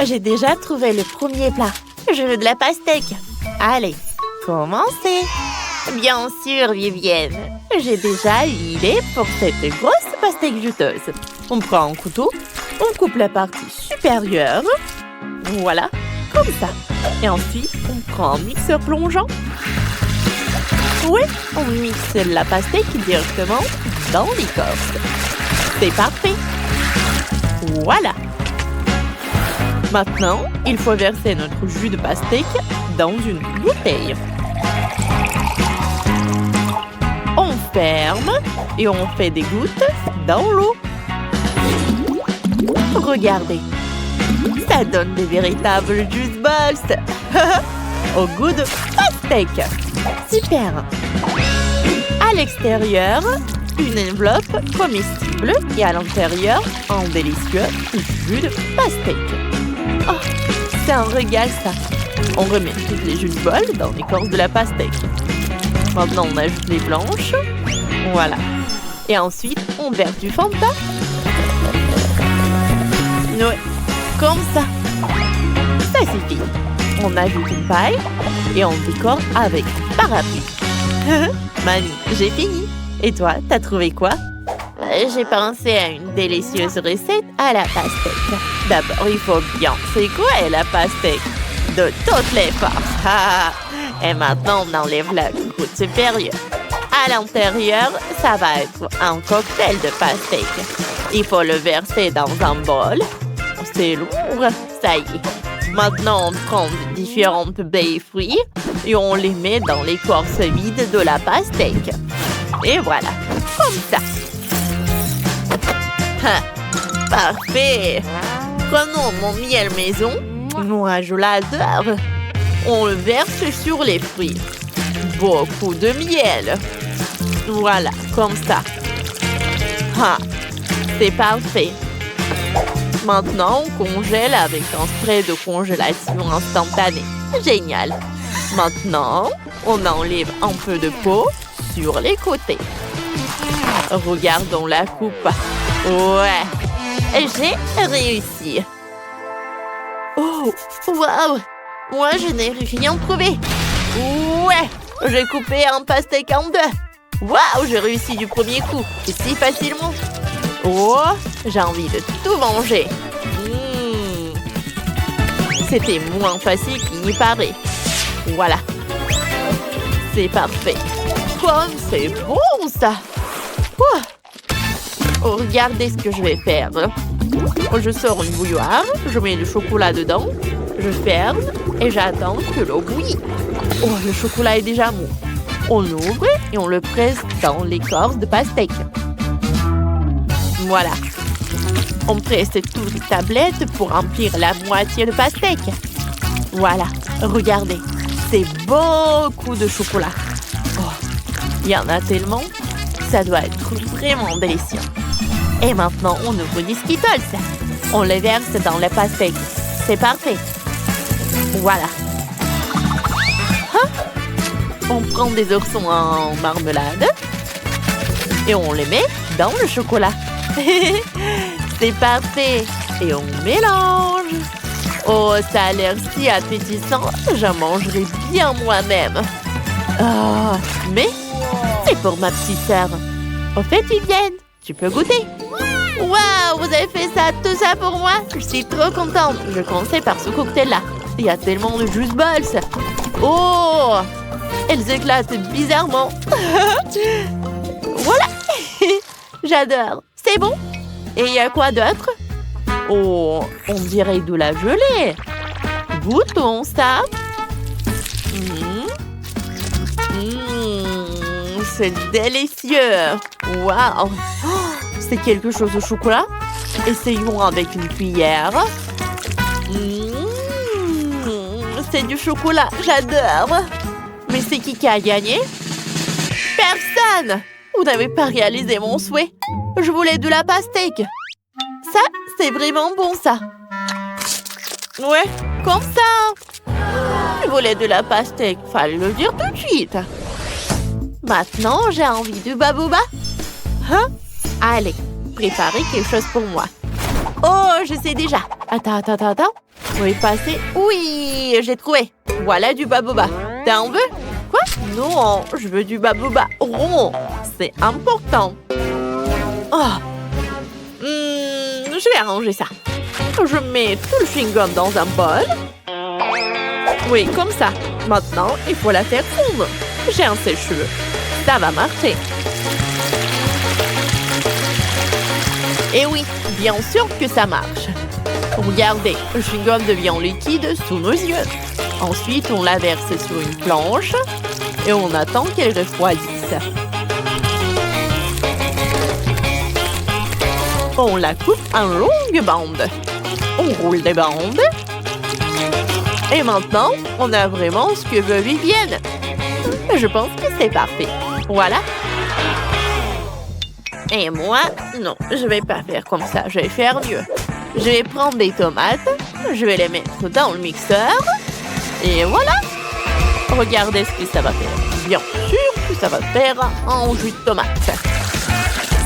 J'ai déjà trouvé le premier plat. Je veux de la pastèque. Allez, commencez. Bien sûr, Vivienne. J'ai déjà une idée pour cette grosse pastèque juteuse. On prend un couteau, on coupe la partie supérieure. Voilà, comme ça. Et ensuite, on prend un mixeur plongeant. Oui, on mixe la pastèque directement dans l'écorce. C'est parfait. Voilà. Maintenant, il faut verser notre jus de pastèque dans une bouteille. On ferme et on fait des gouttes dans l'eau. Regardez, ça donne des véritables juice balls au goût de pastèque. Super. À l'extérieur, une enveloppe comestible et à l'intérieur, un délicieux jus de pastèque. Oh, c'est un régal ça. On remet toutes les juice balls dans l'écorce de la pastèque. Maintenant, on ajoute les blanches. Voilà. Et ensuite, on verse du Fanta. Ouais, comme ça. Ça suffit. On ajoute une paille et on décore avec un parapluie. Mamie, j'ai fini. Et toi, t'as trouvé quoi? J'ai pensé à une délicieuse recette à la pastèque. D'abord, il faut bien secouer la pastèque de toutes les forces. Et maintenant, on enlève la croûte supérieure. À l'intérieur, ça va être un cocktail de pastèque. Il faut le verser dans un bol. C'est lourd, ça y est. Maintenant, on prend différentes baies et fruits et on les met dans l'écorce vide de la pastèque. Et voilà, comme ça. Parfait. Prenons mon miel maison. Moi, je l'adore. On le verse sur les fruits. Beaucoup de miel. Voilà, comme ça. C'est parfait. Maintenant, on congèle avec un spray de congélation instantanée. Génial. Maintenant, on enlève un peu de peau sur les côtés. Regardons la coupe. Ouais, j'ai réussi. Oh, waouh! Moi, je n'ai rien trouvé. Ouais, j'ai coupé un pastèque en deux. Waouh, j'ai réussi du premier coup. Et si facilement. Oh, j'ai envie de tout manger. C'était moins facile qu'il n'y paraît. Voilà. C'est parfait. Comme c'est bon, ça. Oh, regardez ce que je vais faire. Je sors une bouilloire, je mets le chocolat dedans, je ferme et j'attends que l'eau bouillit. Oh, le chocolat est déjà mou. On ouvre et on le presse dans l'écorce de pastèque. Voilà. On presse toutes les tablettes pour remplir la moitié de pastèque. Voilà, regardez. C'est beaucoup de chocolat. Oh, il y en a tellement. Ça doit être vraiment délicieux. Et maintenant, on ouvre des Skittles. On les verse dans la pastèque. C'est parfait. Voilà. On prend des oursons en marmelade et on les met dans le chocolat. C'est parfait. Et on mélange. Oh, ça a l'air si appétissant. J'en mangerai bien moi-même. Oh, mais c'est pour ma petite sœur. Au fait, Vivienne, tu peux goûter. Waouh, vous avez fait ça, tout ça pour moi? Je suis trop contente. Je commençais par ce cocktail-là. Il y a tellement de juice balls. Oh, elles éclatent bizarrement. Voilà. J'adore. C'est bon. Et il y a quoi d'autre? Oh, on dirait de la gelée. Goûtons ça. C'est délicieux. Waouh. C'est quelque chose au chocolat. Essayons avec une cuillère. C'est du chocolat. J'adore. Mais c'est qui a gagné? Personne. Vous n'avez pas réalisé mon souhait. Je voulais de la pastèque. Ça, c'est vraiment bon, ça. Ouais, comme ça. Je voulais de la pastèque. Fallait le dire tout de suite. Maintenant, j'ai envie de babouba. Allez, préparez quelque chose pour moi. Oh, je sais déjà. Attends. Oui, passer. Oui, j'ai trouvé. Voilà du baboba. T'en veux? Quoi? Non, je veux du baboba rond. C'est important. Oh. Je vais arranger ça. Je mets tout le chewing-gum dans un bol. Oui, comme ça. Maintenant, il faut la faire fondre. J'ai un sèche-cheveux. Ça va marcher. Et oui, bien sûr que ça marche. Regardez, le chewing-gum devient liquide sous nos yeux. Ensuite, on la verse sur une planche et on attend qu'elle refroidisse. On la coupe en longues bandes. On roule des bandes. Et maintenant, on a vraiment ce que veut Vivienne. Je pense que c'est parfait. Voilà. Et moi, non, je vais pas faire comme ça. Je vais faire mieux. Je vais prendre des tomates. Je vais les mettre dans le mixeur. Et voilà. Regardez ce que ça va faire. Bien sûr que ça va faire un jus de tomate.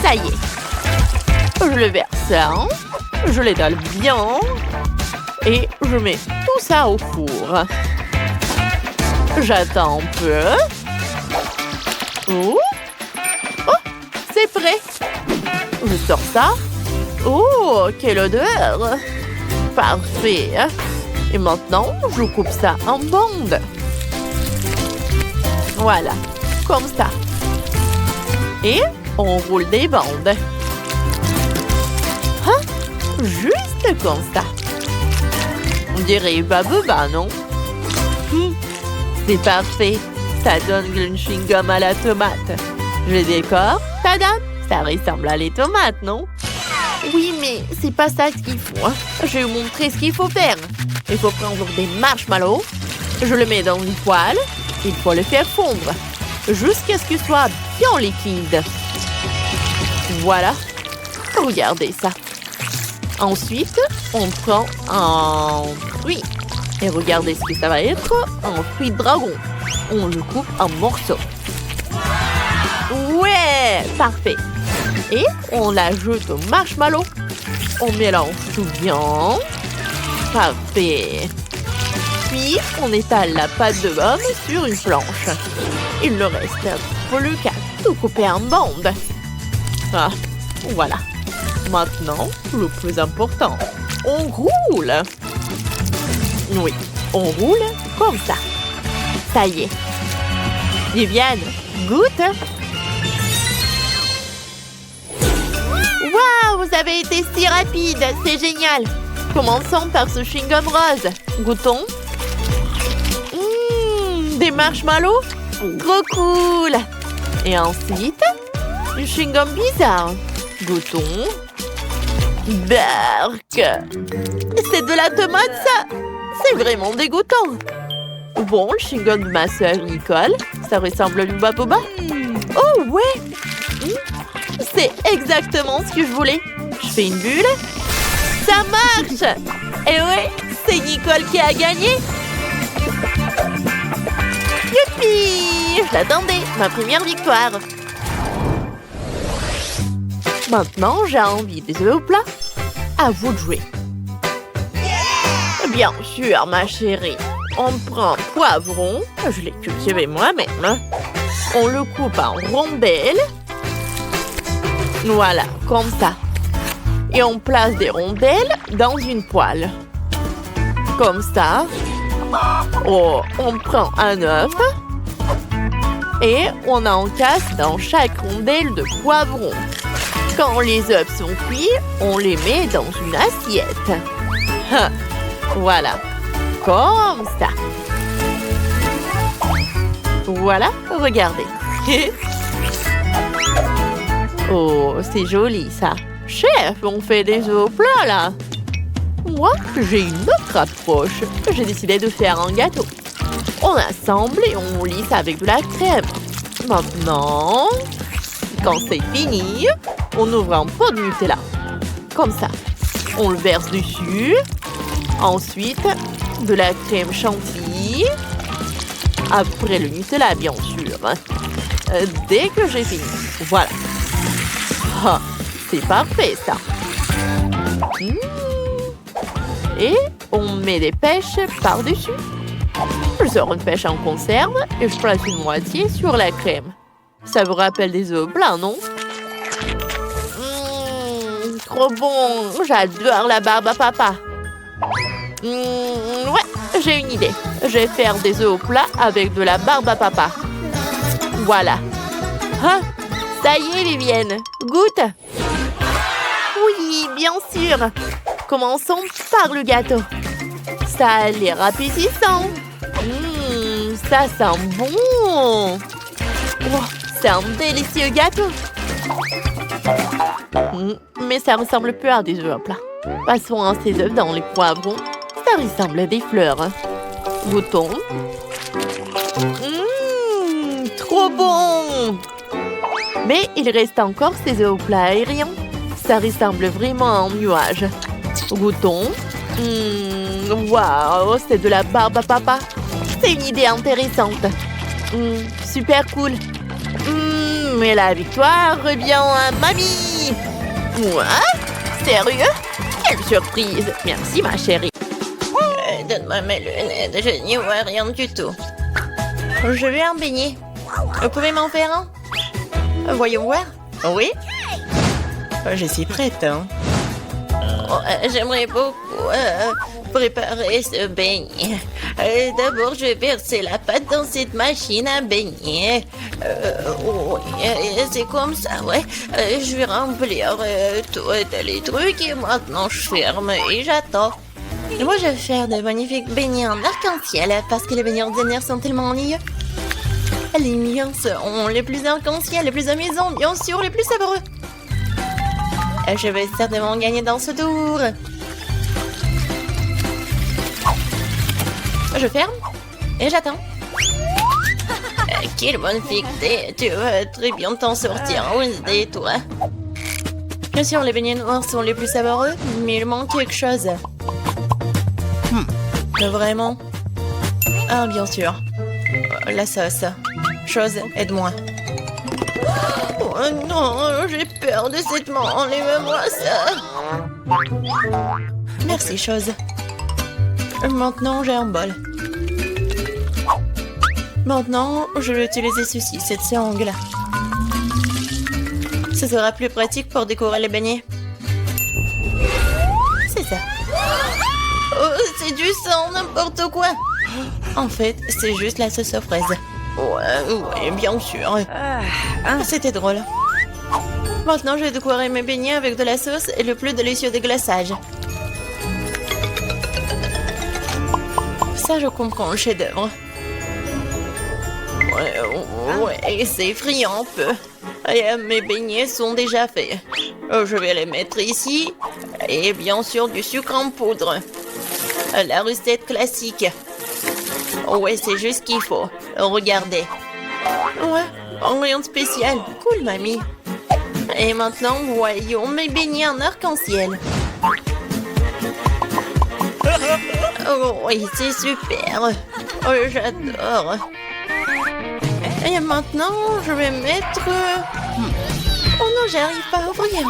Ça y est. Je le verse. Je l'étale bien. Et je mets tout ça au four. J'attends un peu. Oh, c'est prêt. Je sors ça. Oh, quelle odeur. Parfait. Et maintenant, je coupe ça en bandes. Voilà, comme ça. Et on roule des bandes. Hein? Juste comme ça. On dirait baboba, non? C'est parfait. Ça donne le chewing-gum à la tomate. Je décore. Tadam! Ça ressemble à les tomates, non? Oui, mais c'est pas ça ce qu'il faut. Je vais vous montrer ce qu'il faut faire. Il faut prendre des marshmallows. Je le mets dans une poêle. Il faut le faire fondre jusqu'à ce qu'il soit bien liquide. Voilà. Regardez ça. Ensuite, on prend un fruit. Et regardez ce que ça va être. Un fruit de dragon. On le coupe en morceaux. Ouais, parfait. Et on l'ajoute au marshmallow. On mélange tout bien. Parfait. Puis, on étale la pâte de gomme sur une planche. Il ne reste plus qu'à tout couper en bandes. Ah, voilà. Maintenant, le plus important, on roule. Oui, on roule comme ça. Ça y est. Viviane, goûte. Waouh, vous avez été si rapide, c'est génial. Commençons par ce chewing-gum rose. Goûtons. Des marshmallows. Trop cool. Et ensuite, du chewing-gum bizarre. Goûtons. Berk. C'est de la tomate, ça. C'est vraiment dégoûtant. Bon, le chewing-gum de ma sœur Nicole, ça ressemble à du baboba. Oh ouais. C'est exactement ce que je voulais. Je fais une bulle. Ça marche. Et ouais, c'est Nicole qui a gagné. Youpi! Je l'attendais, ma première victoire. Maintenant, j'ai envie des œufs au plat. À vous de jouer. Bien sûr, ma chérie. On prend un poivron. Je l'ai cultivé moi-même. On le coupe en rondelles. Voilà, comme ça. Et on place des rondelles dans une poêle. Comme ça. Oh, on prend un œuf. Et on encasse dans chaque rondelle de poivron. Quand les œufs sont cuits, on les met dans une assiette. Voilà. Comme ça. Voilà, regardez. Oh, c'est joli ça. Chef, on fait des œufs au plat là. Moi, j'ai une autre approche. J'ai décidé de faire un gâteau. On assemble et on lisse avec de la crème. Maintenant, quand c'est fini, on ouvre un pot de Nutella. Comme ça. On le verse dessus. Ensuite, de la crème chantilly. Après le Nutella, bien sûr. Dès que j'ai fini. Voilà. Ah, c'est parfait, ça. Et On met des pêches par-dessus. Je sors une pêche en conserve et je place une moitié sur la crème. Ça vous rappelle des œufs plats, non? Trop bon! J'adore la barbe à papa. Ouais, j'ai une idée. Je vais faire des œufs au plat avec de la barbe à papa. Voilà. Ah, ça y est, Vivienne. Goûte. Oui, bien sûr. Commençons par le gâteau. Ça a l'air appétissant. Ça sent bon. Oh, c'est un délicieux gâteau. Mais ça ressemble peu à des œufs plats. Passons à ces œufs dans les poivrons. Ça ressemble à des fleurs. Goûtons. Trop bon! Mais il reste encore ces œufs au plat aérien. Ça ressemble vraiment à un nuage. Goûtons. Waouh, c'est de la barbe à papa. C'est une idée intéressante. Super cool. Mais la victoire revient à mamie. Moi? Sérieux? Quelle surprise! Merci, ma chérie. Donne-moi mes lunettes, je n'y vois rien du tout. Je veux un beignet. Vous pouvez m'en faire un? Voyons voir. Oui? Je suis prête. Hein? J'aimerais beaucoup préparer ce beignet. D'abord, je vais verser la pâte dans cette machine à beignet. C'est comme ça, ouais. Je vais remplir tous les trucs et maintenant je ferme et j'attends. Moi, je vais faire de magnifiques beignets en arc-en-ciel parce que les beignets ordinaires sont tellement ennuyeux. Les miens sont les plus arc-en-ciel, les plus amusants, bien sûr, les plus savoureux. Je vais certainement gagner dans ce tour. Je ferme et j'attends. Quelle bonne fixée, tu vas très bien t'en sortir, Wednesday, toi. Bien sûr, les beignets noirs sont les plus savoureux, mais il manque quelque chose. Vraiment? Ah, bien sûr. La sauce. Chose, aide-moi. Oh non, j'ai peur de cette main. Enlève-moi ça. Merci, chose. Maintenant, j'ai un bol. Maintenant, je vais utiliser ceci, cette sangle. Ce sera plus pratique pour décorer les beignets. C'est ça. Oh, c'est du sang, n'importe quoi. En fait, c'est juste la sauce aux fraises. Ouais, bien sûr. C'était drôle. Maintenant, je vais décorer mes beignets avec de la sauce et le plus délicieux des glaçages. Ça, je comprends le chef-d'œuvre. Ouais, c'est effrayant un peu. Mes beignets sont déjà faits. Je vais les mettre ici. Et bien sûr, du sucre en poudre. La recette classique. Ouais, c'est juste ce qu'il faut. Regardez. Ouais, rien de spécial. Cool, mamie. Et maintenant, voyons mes beignets en arc-en-ciel. Oh, oui, c'est super. Oh, j'adore. Et maintenant, je vais mettre... Oh non, j'arrive pas à ouvrir.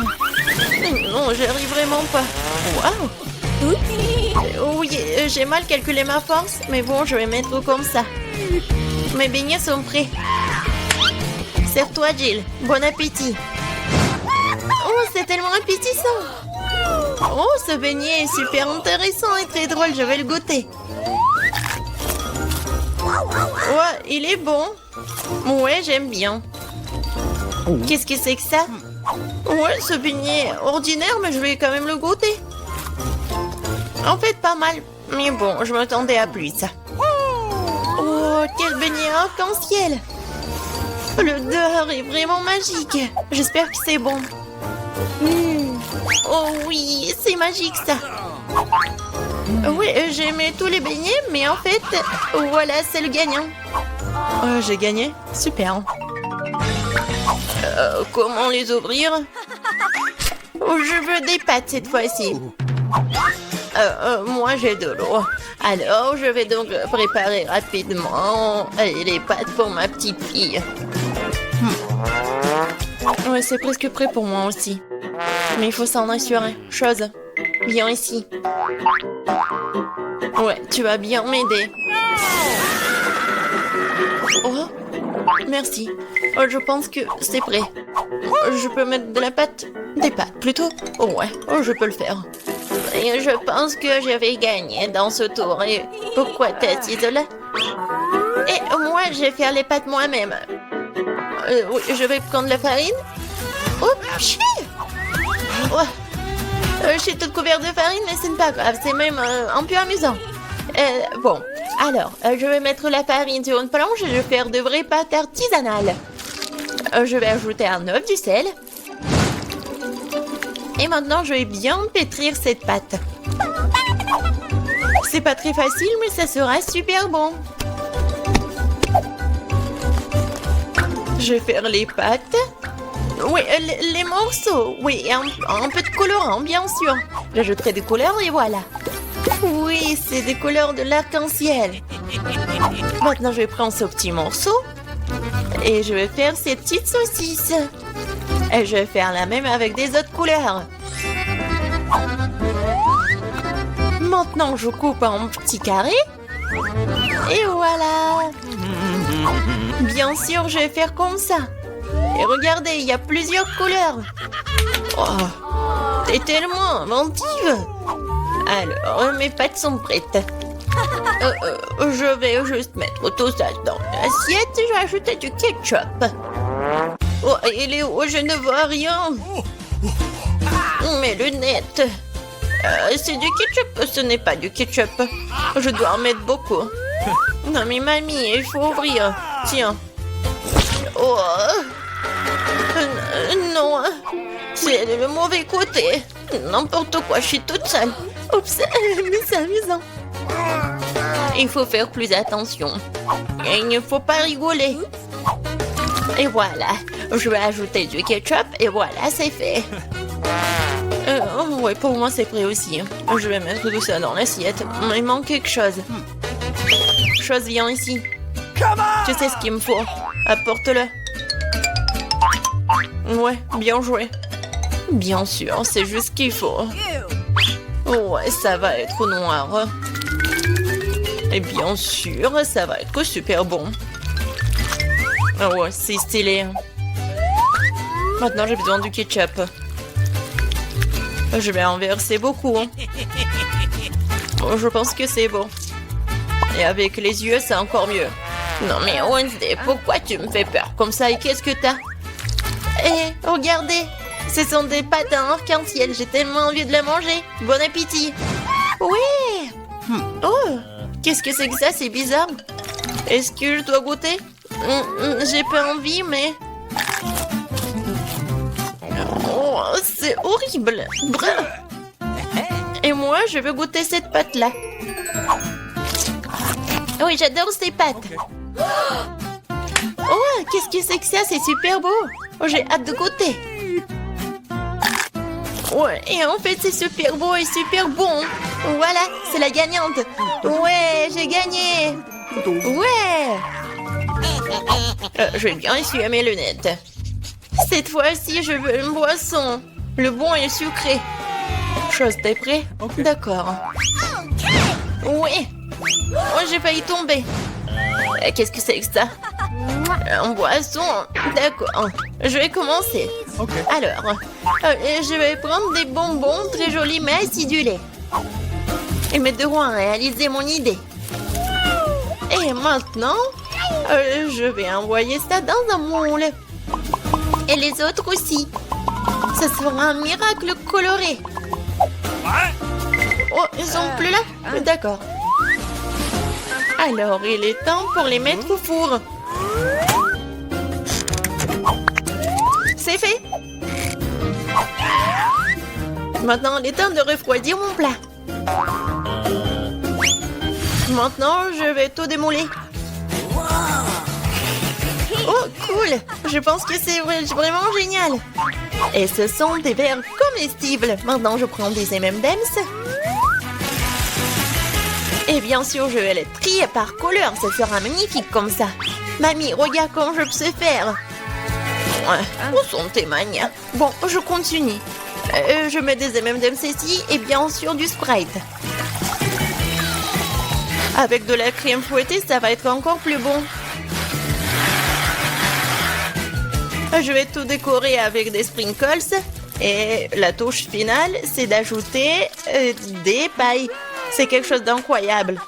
Non, j'arrive vraiment pas. Waouh. Oui, j'ai mal calculé ma force, mais bon, je vais mettre comme ça. Mes beignets sont prêts. Serre-toi, Jill. Bon appétit. Oh, c'est tellement appétissant. Oh, ce beignet est super intéressant et très drôle. Je vais le goûter. Ouais, il est bon. Ouais, j'aime bien. Qu'est-ce que c'est que ça? Ouais, ce beignet est ordinaire, mais je vais quand même le goûter. En fait, pas mal. Mais bon, je m'attendais à plus. Oh, quel beignet arc-en-ciel. L'odeur est vraiment magique. J'espère que c'est bon. Oh oui, c'est magique ça. Oui, j'ai aimé tous les beignets, mais en fait, voilà, c'est le gagnant. J'ai gagné? Super. Comment les ouvrir? Je veux des pâtes cette fois-ci. Moi, j'ai de l'eau. Alors, je vais donc préparer rapidement les pâtes pour ma petite fille. Ouais, c'est presque prêt pour moi aussi. Mais il faut s'en assurer. Chose. viens ici. Ouais, tu vas bien m'aider. Oh, merci. Oh, je pense que c'est prêt. Je peux mettre de la pâte? Des pâtes, plutôt? Oh, ouais, oh, je peux le faire. Et je pense que j'avais gagné dans ce tour. Et pourquoi t'es assise là? Et moi, je vais faire les pâtes moi-même. Oui, je vais prendre la farine. Oh, pchi! Ouais. Je suis toute couverte de farine, mais ce n'est pas grave. C'est même un peu amusant. Bon, alors, je vais mettre la farine sur une planche et je vais faire de vraies pâtes artisanales. Je vais ajouter un œuf, du sel. Et maintenant, je vais bien pétrir cette pâte. C'est pas très facile, mais ça sera super bon. Je vais faire les pâtes. Oui, les morceaux. Oui, un peu de colorant, bien sûr. J'ajouterai des couleurs et voilà. Oui, c'est des couleurs de l'arc-en-ciel. Maintenant, je vais prendre ce petit morceau. Et je vais faire ces petites saucisses. Et je vais faire la même avec des autres couleurs. Maintenant, je coupe en petits carrés. Et voilà. Bien sûr, je vais faire comme ça. Et regardez, il y a plusieurs couleurs. Oh, t'es tellement inventive. Alors, mes pâtes sont prêtes. Je vais juste mettre tout ça dans l'assiette et je vais ajouter du ketchup. Oh, il est où? Je ne vois rien. Mes lunettes. C'est du ketchup. Ce n'est pas du ketchup. Je dois en mettre beaucoup. Non, mais mamie, il faut ouvrir. Tiens. Oh. Non. C'est le mauvais côté. N'importe quoi, je suis toute seule. Oups, mais c'est amusant. Il faut faire plus attention. Et il ne faut pas rigoler. Et voilà. Je vais ajouter du ketchup et voilà, c'est fait. Ouais, pour moi, c'est prêt aussi. Je vais mettre tout ça dans l'assiette. Il manque quelque chose. Chose, viens ici. Tu sais ce qu'il me faut. Apporte-le. Ouais, bien joué. Bien sûr, c'est juste ce qu'il faut. Ouais, ça va être noir. Et bien sûr, ça va être super bon. Ah ouais, c'est stylé. Maintenant, j'ai besoin du ketchup. Je vais en verser beaucoup. Je pense que c'est bon. Et avec les yeux, c'est encore mieux. Non mais Wednesday, pourquoi tu me fais peur comme ça et qu'est-ce que t'as? Eh, regardez, ce sont des pâtes à arc-en-ciel. J'ai tellement envie de les manger. Bon appétit. Oui. Oh, qu'est-ce que c'est que ça? C'est bizarre. Est-ce que je dois goûter? J'ai pas envie, mais... Oh, c'est horrible. Bref. Et moi, je veux goûter cette pâte-là. Oui, j'adore ces pâtes. Oh, qu'est-ce que c'est que ça? C'est super beau. Oh, j'ai hâte de goûter. Ouais, et en fait, c'est super beau et super bon. Voilà, c'est la gagnante. Ouais, j'ai gagné. Ouais. Je vais bien essuyer mes lunettes. Cette fois-ci, je veux une boisson. Le bon et sucré. Chose, t'es prêt? D'accord. Oui. Oh, j'ai failli tomber. Qu'est-ce que c'est que ça? En boisson. D'accord. Je vais commencer. Alors, je vais prendre des bonbons très jolis mais acidulés. Ils m'aideront à réaliser mon idée. Et maintenant, je vais envoyer ça dans un moule. Et les autres aussi. Ce sera un miracle coloré. Oh, ils sont plus là? D'accord. Alors, il est temps pour les mettre au four. C'est fait. Maintenant, il est temps de refroidir mon plat. Maintenant, je vais tout démouler. Oh, cool! Je pense que c'est vraiment génial. Et ce sont des verres comestibles. Maintenant, je prends des M&M's. Et bien sûr, je vais les trier par couleur. Ça sera magnifique comme ça. Mamie, regarde comment je sais faire. Où sont tes manières? Bon, je continue. Je mets des M&M's ici et bien sûr du Sprite. Avec de la crème fouettée, ça va être encore plus bon. Je vais tout décorer avec des sprinkles. Et la touche finale, c'est d'ajouter des pailles. C'est quelque chose d'incroyable.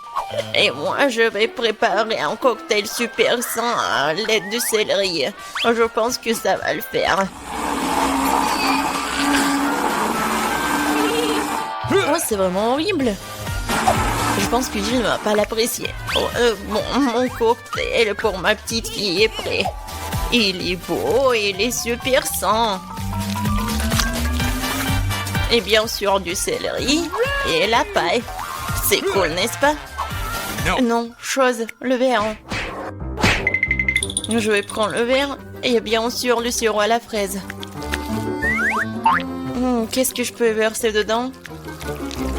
Et moi, je vais préparer un cocktail super sain à l'aide du céleri. Je pense que ça va le faire. Oh, c'est vraiment horrible. Je pense que Jill ne va pas l'apprécier. Bon, mon cocktail pour ma petite fille est prêt. Il est beau, il est super sain. Et bien sûr du céleri et la paille. C'est cool, n'est-ce pas? Non, chose, le verre. Je vais prendre le verre et bien sûr le sirop à la fraise. Qu'est-ce que je peux verser dedans?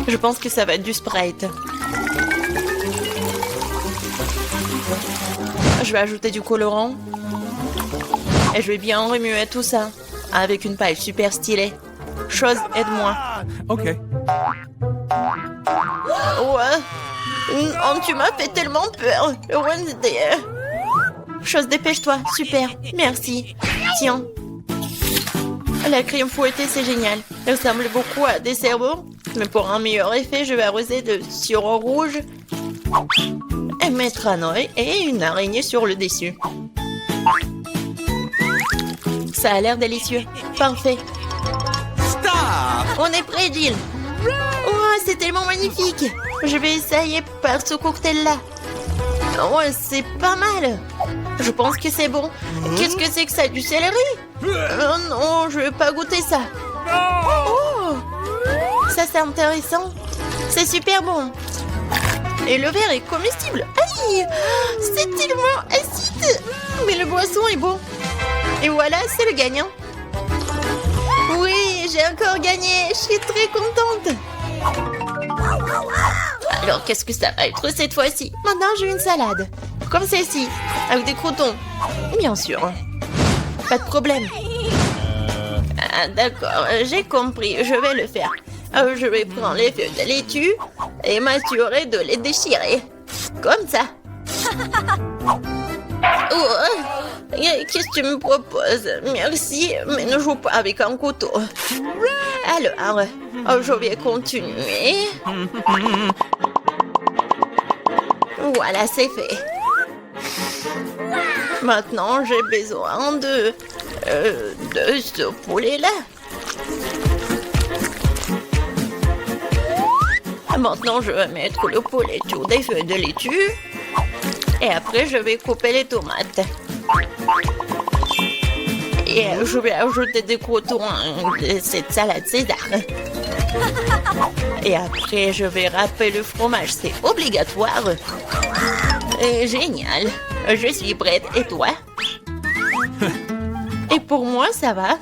Je pense que ça va être du Sprite. Je vais ajouter du colorant. Et je vais bien remuer tout ça avec une paille super stylée. Chose, aide-moi. Ok. Ouais. Oh, tu m'as fait tellement peur. Wednesday. Chose, dépêche-toi. Super. Merci. Tiens. La crème fouettée, c'est génial. Elle ressemble beaucoup à des cerveaux. Mais pour un meilleur effet, je vais arroser de sirop rouge et mettre un œil et une araignée sur le dessus. Ça a l'air délicieux. Parfait. On est prêt, Jill. Oh, c'est tellement magnifique. Je vais essayer par ce cocktail-là. Oh, c'est pas mal. Je pense que c'est bon. Qu'est-ce que c'est que ça? Du céleri? Oh non, je vais pas goûter ça. Oh, ça c'est intéressant. C'est super bon. Et le verre est comestible. Aïe, c'est tellement acide. Mais le boisson est bon. Et voilà, c'est le gagnant. Oui, j'ai encore gagné. Je suis très contente. Alors, qu'est-ce que ça va être cette fois-ci? Maintenant, j'ai une salade. Comme celle-ci, avec des croutons. Bien sûr. Pas de problème. Ah, d'accord, j'ai compris. Je vais le faire. Je vais prendre les feuilles de laitue et m'assurer de les déchirer. Comme ça. Oh, qu'est-ce que tu me proposes? Merci, mais ne joue pas avec un couteau. Alors, je vais continuer. Voilà, c'est fait. Maintenant, j'ai besoin de ce poulet-là. Maintenant, je vais mettre le poulet sur des feuilles de laitue. Et après, je vais couper les tomates. Et je vais ajouter des croutons de cette salade César. Et après, je vais râper le fromage. C'est obligatoire. Génial. Je suis prête. Et toi? Et pour moi, ça va.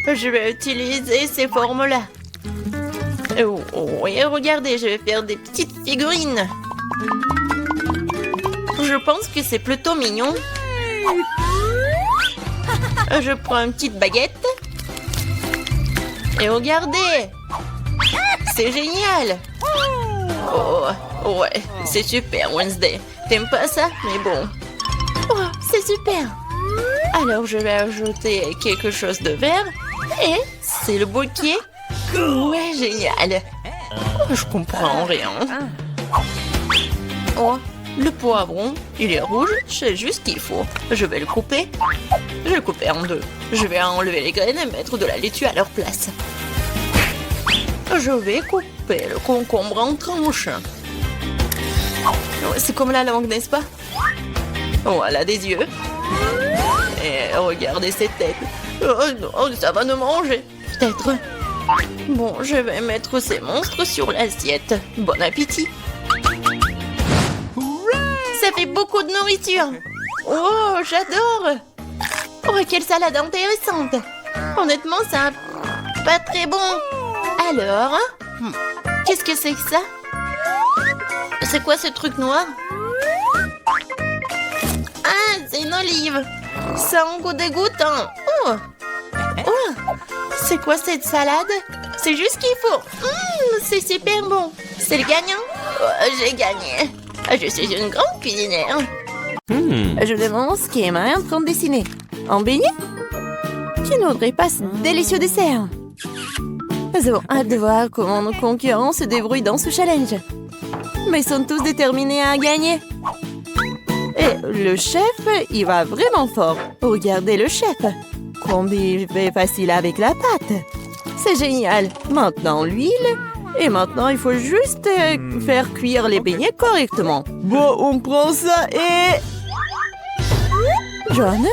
Je vais utiliser ces formes-là. Oui, regardez, je vais faire des petites figurines. Je pense que c'est plutôt mignon. Je prends une petite baguette. Et regardez. C'est génial. Oh, ouais, c'est super, Wednesday. T'aimes pas ça? Mais bon. Oh, c'est super. Alors, je vais ajouter quelque chose de vert. Et c'est le bouquet. Ouais, génial. Oh, je comprends rien. Oh, le poivron, il est rouge, c'est juste ce qu'il faut. Je vais le couper. Je vais le couper en deux. Je vais enlever les graines et mettre de la laitue à leur place. Je vais couper le concombre en tranches. C'est comme la langue, n'est-ce pas? Voilà des yeux. Et regardez cette tête. Oh non, ça va nous manger. Peut-être. Bon, je vais mettre ces monstres sur l'assiette. Bon appétit. Ça fait beaucoup de nourriture. Oh, j'adore. Oh, quelle salade intéressante. Honnêtement, ça pas très bon. Alors, qu'est-ce que c'est que ça? C'est quoi ce truc noir? Ah, c'est une olive. Ça a un goût dégoûtant. Oh, oh, C'est quoi cette salade? C'est juste ce qu'il faut. C'est super bon. C'est le gagnant? Oh, j'ai gagné. Je suis une grande cuisinière. Je demande ce qu'est Emma est en train de dessiner. En beignet? Qui n'aurait pas ce délicieux dessert? Nous avons hâte de voir comment nos concurrents se débrouillent dans ce challenge. Mais ils sont tous déterminés à gagner. Et le chef, il va vraiment fort. Regardez le chef. Comme il fait facile avec la pâte. C'est génial. Maintenant l'huile. Et maintenant, il faut juste faire cuire les beignets correctement. Bon, on prend ça et... John?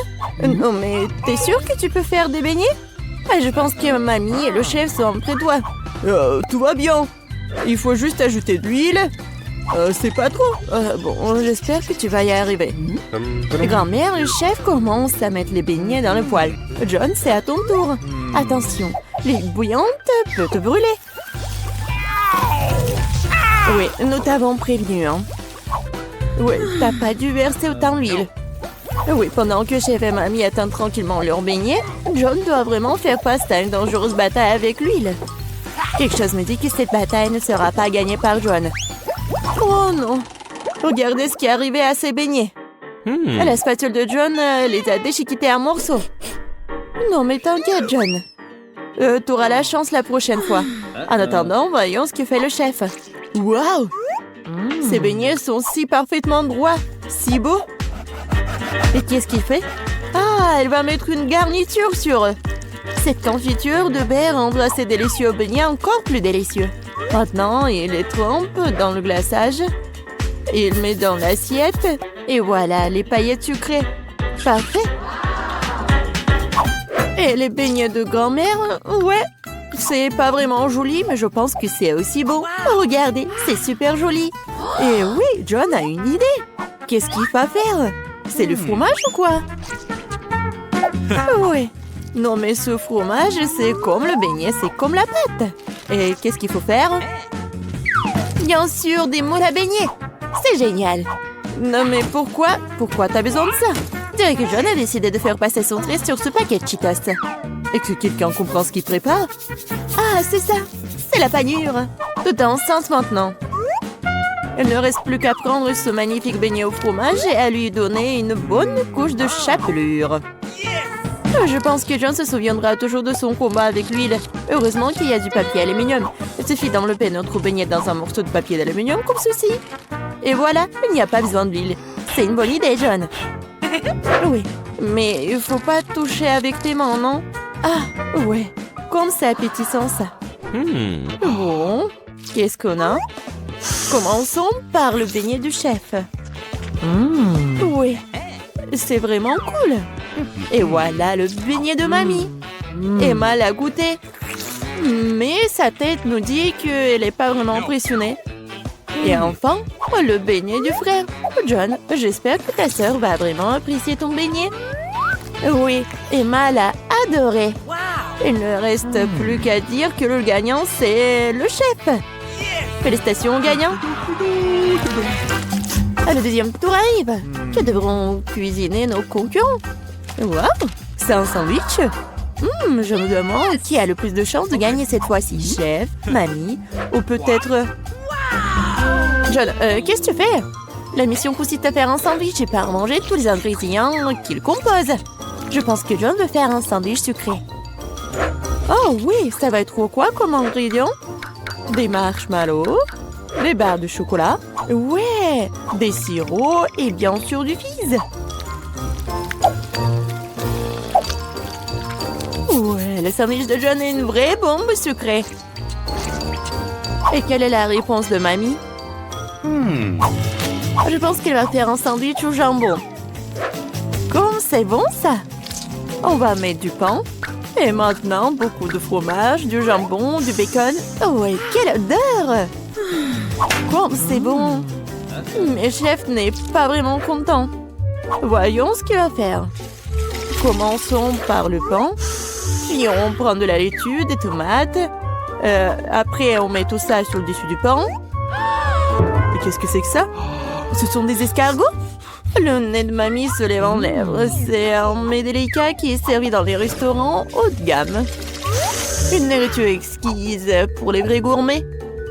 Non, mais t'es sûr que tu peux faire des beignets? Je pense que mamie et le chef sont près de toi. Tout va bien. Il faut juste ajouter de l'huile. C'est pas trop. Bon, j'espère que tu vas y arriver. Grand-mère, le chef commence à mettre les beignets dans le poêle. John, c'est à ton tour. Attention, l'huile bouillante peut te brûler. Oui, nous t'avons prévenu, hein. Oui, t'as pas dû verser autant d'huile. Oui, pendant que chef et mamie attendent tranquillement leur beignet, John doit vraiment faire face à une dangereuse bataille avec l'huile. Quelque chose me dit que cette bataille ne sera pas gagnée par John. Oh non! Regardez ce qui est arrivé à ces beignets. La spatule de John les a déchiquetés en morceaux. Non, mais t'inquiète, John. T'auras la chance la prochaine fois. En attendant, voyons ce que fait le chef. Waouh! Ces beignets sont si parfaitement droits, si beaux. Et qu'est-ce qu'il fait? Ah, elle va mettre une garniture sur eux. Cette confiture de baie rendra ces délicieux beignets encore plus délicieux. Maintenant, il les trempe dans le glaçage. Il met dans l'assiette. Et voilà, les paillettes sucrées. Parfait. Et les beignets de grand-mère, ouais. C'est pas vraiment joli, mais je pense que c'est aussi beau. Oh, regardez, c'est super joli. Et oui, John a une idée. Qu'est-ce qu'il va faire? C'est le fromage ou quoi? Oui. Non, mais ce fromage, c'est comme le beignet, c'est comme la pâte. Et qu'est-ce qu'il faut faire? Bien sûr, des moules à beignets. C'est génial. Non, mais pourquoi? Pourquoi t'as besoin de ça? Je dirais que John a décidé de faire passer son trait sur ce paquet de Cheetos. Et que quelqu'un comprend ce qu'il prépare? Ah, c'est ça. C'est la panure. Tout est enceinte maintenant. Il ne reste plus qu'à prendre ce magnifique beignet au fromage et à lui donner une bonne couche de chapelure. Je pense que John se souviendra toujours de son combat avec l'huile. Heureusement qu'il y a du papier aluminium. Il suffit d'enlever notre beignet dans un morceau de papier d'aluminium comme ceci. Et voilà, il n'y a pas besoin d'huile. C'est une bonne idée, John. Oui, mais il faut pas toucher avec tes mains, non? Ah, ouais. Comme c'est appétissant, ça. Bon, qu'est-ce qu'on a? Commençons par le beignet du chef. Oui, c'est vraiment cool. Et voilà le beignet de mamie. Emma l'a goûté. Mais sa tête nous dit qu'elle n'est pas vraiment impressionnée. Et enfin, le beignet du frère. John, j'espère que ta sœur va vraiment apprécier ton beignet. Oui, Emma l'a adoré. Il ne reste plus qu'à dire que le gagnant, c'est le chef. Félicitations au gagnant. Le deuxième tour arrive. Que devront cuisiner nos concurrents? Waouh, c'est un sandwich. Je me demande qui a le plus de chances de gagner cette fois-ci. Chef, mamie ou peut-être... John, qu'est-ce que tu fais? La mission consiste à faire un sandwich et pas à manger tous les ingrédients qu'il compose. Je pense que John veut faire un sandwich sucré. Oh oui, ça va être quoi comme ingrédients? Des marshmallows, des barres de chocolat, ouais, des sirops et bien sûr du fizz. Ouais, le sandwich de John est une vraie bombe sucrée. Et quelle est la réponse de mamie? Je pense qu'elle va faire un sandwich au jambon. Comme c'est bon ça! On va mettre du pain. Et maintenant, beaucoup de fromage, du jambon, du bacon. Oh ouais, quelle odeur! Comme c'est bon! Mais chef n'est pas vraiment content. Voyons ce qu'il va faire. Commençons par le pain. Puis on prend de la laitue, des tomates. Après, on met tout ça sur le dessus du pain. Et qu'est-ce que c'est que ça? Ce sont des escargots? Le nez de mamie se lève en lèvres. C'est un mets délicat qui est servi dans les restaurants haut de gamme. Une nourriture exquise pour les vrais gourmets.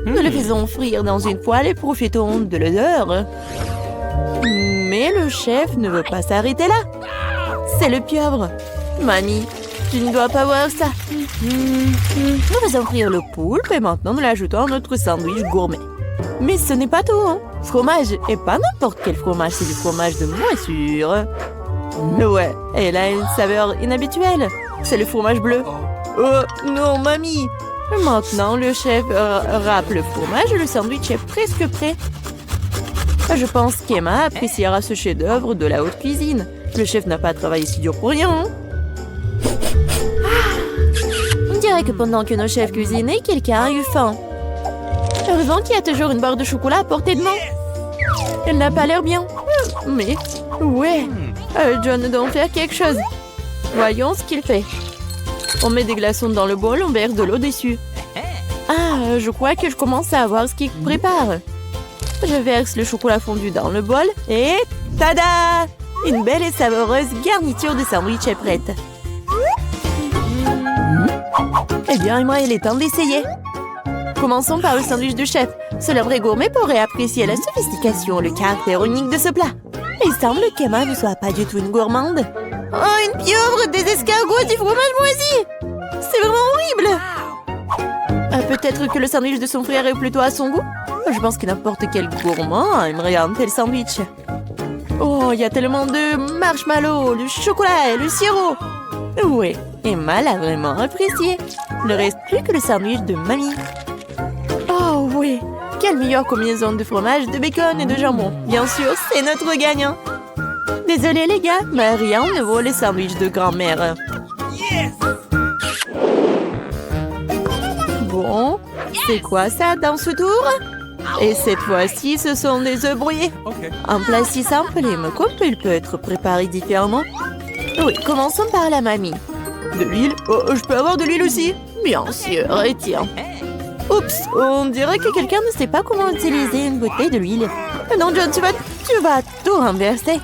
Nous le faisons frire dans une poêle et profitons de l'odeur. Mais le chef ne veut pas s'arrêter là. C'est le pieuvre. Mamie, tu ne dois pas voir ça. Nous faisons frire le poulpe et maintenant nous l'ajoutons à notre sandwich gourmet. Mais ce n'est pas tout, hein. Fromage, et pas n'importe quel fromage, c'est du fromage de moisissure. Ouais, elle a une saveur inhabituelle. C'est le fromage bleu. Oh non, mamie. Maintenant, le chef râpe le fromage et le sandwich est presque prêt. Je pense qu'Emma appréciera ce chef-d'œuvre de la haute cuisine. Le chef n'a pas travaillé si dur pour rien. On dirait que pendant que nos chefs cuisinaient, quelqu'un a eu faim. Heureusement qu'il y a toujours une barre de chocolat à portée de main. Elle n'a pas l'air bien. Mais, ouais, John doit faire quelque chose. Voyons ce qu'il fait. On met des glaçons dans le bol, on verse de l'eau dessus. Ah, je crois que je commence à voir ce qu'il prépare. Je verse le chocolat fondu dans le bol et tada! Une belle et savoureuse garniture de sandwich est prête. Eh bien, Emma, il est temps d'essayer. Commençons par le sandwich du chef. Seul un vrai gourmet pourrait apprécier la sophistication, le caractère unique de ce plat. Il semble qu'Emma ne soit pas du tout une gourmande. Oh, une pieuvre, des escargots, du fromage moisi! C'est vraiment horrible! Peut-être que le sandwich de son frère est plutôt à son goût? Je pense que n'importe quel gourmand aimerait un tel sandwich. Oh, il y a tellement de marshmallows, du chocolat et le sirop! Oui, Emma l'a vraiment apprécié. Il ne reste plus que le sandwich de mamie. Oh oui, quelle meilleure combinaison de fromage, de bacon et de jambon. Bien sûr, c'est notre gagnant. Désolé les gars, mais rien ne vaut les sandwichs de grand-mère. Bon, c'est quoi ça dans ce tour? Et cette fois-ci, ce sont des œufs brouillés. Un plat si simple et me coupe, il peut être préparé différemment. Oui, commençons par la mamie. De l'huile? Oh, je peux avoir de l'huile aussi? Bien sûr, et tiens. Oups, on dirait que quelqu'un ne sait pas comment utiliser une bouteille de l'huile. Non, John, tu vas tout renverser.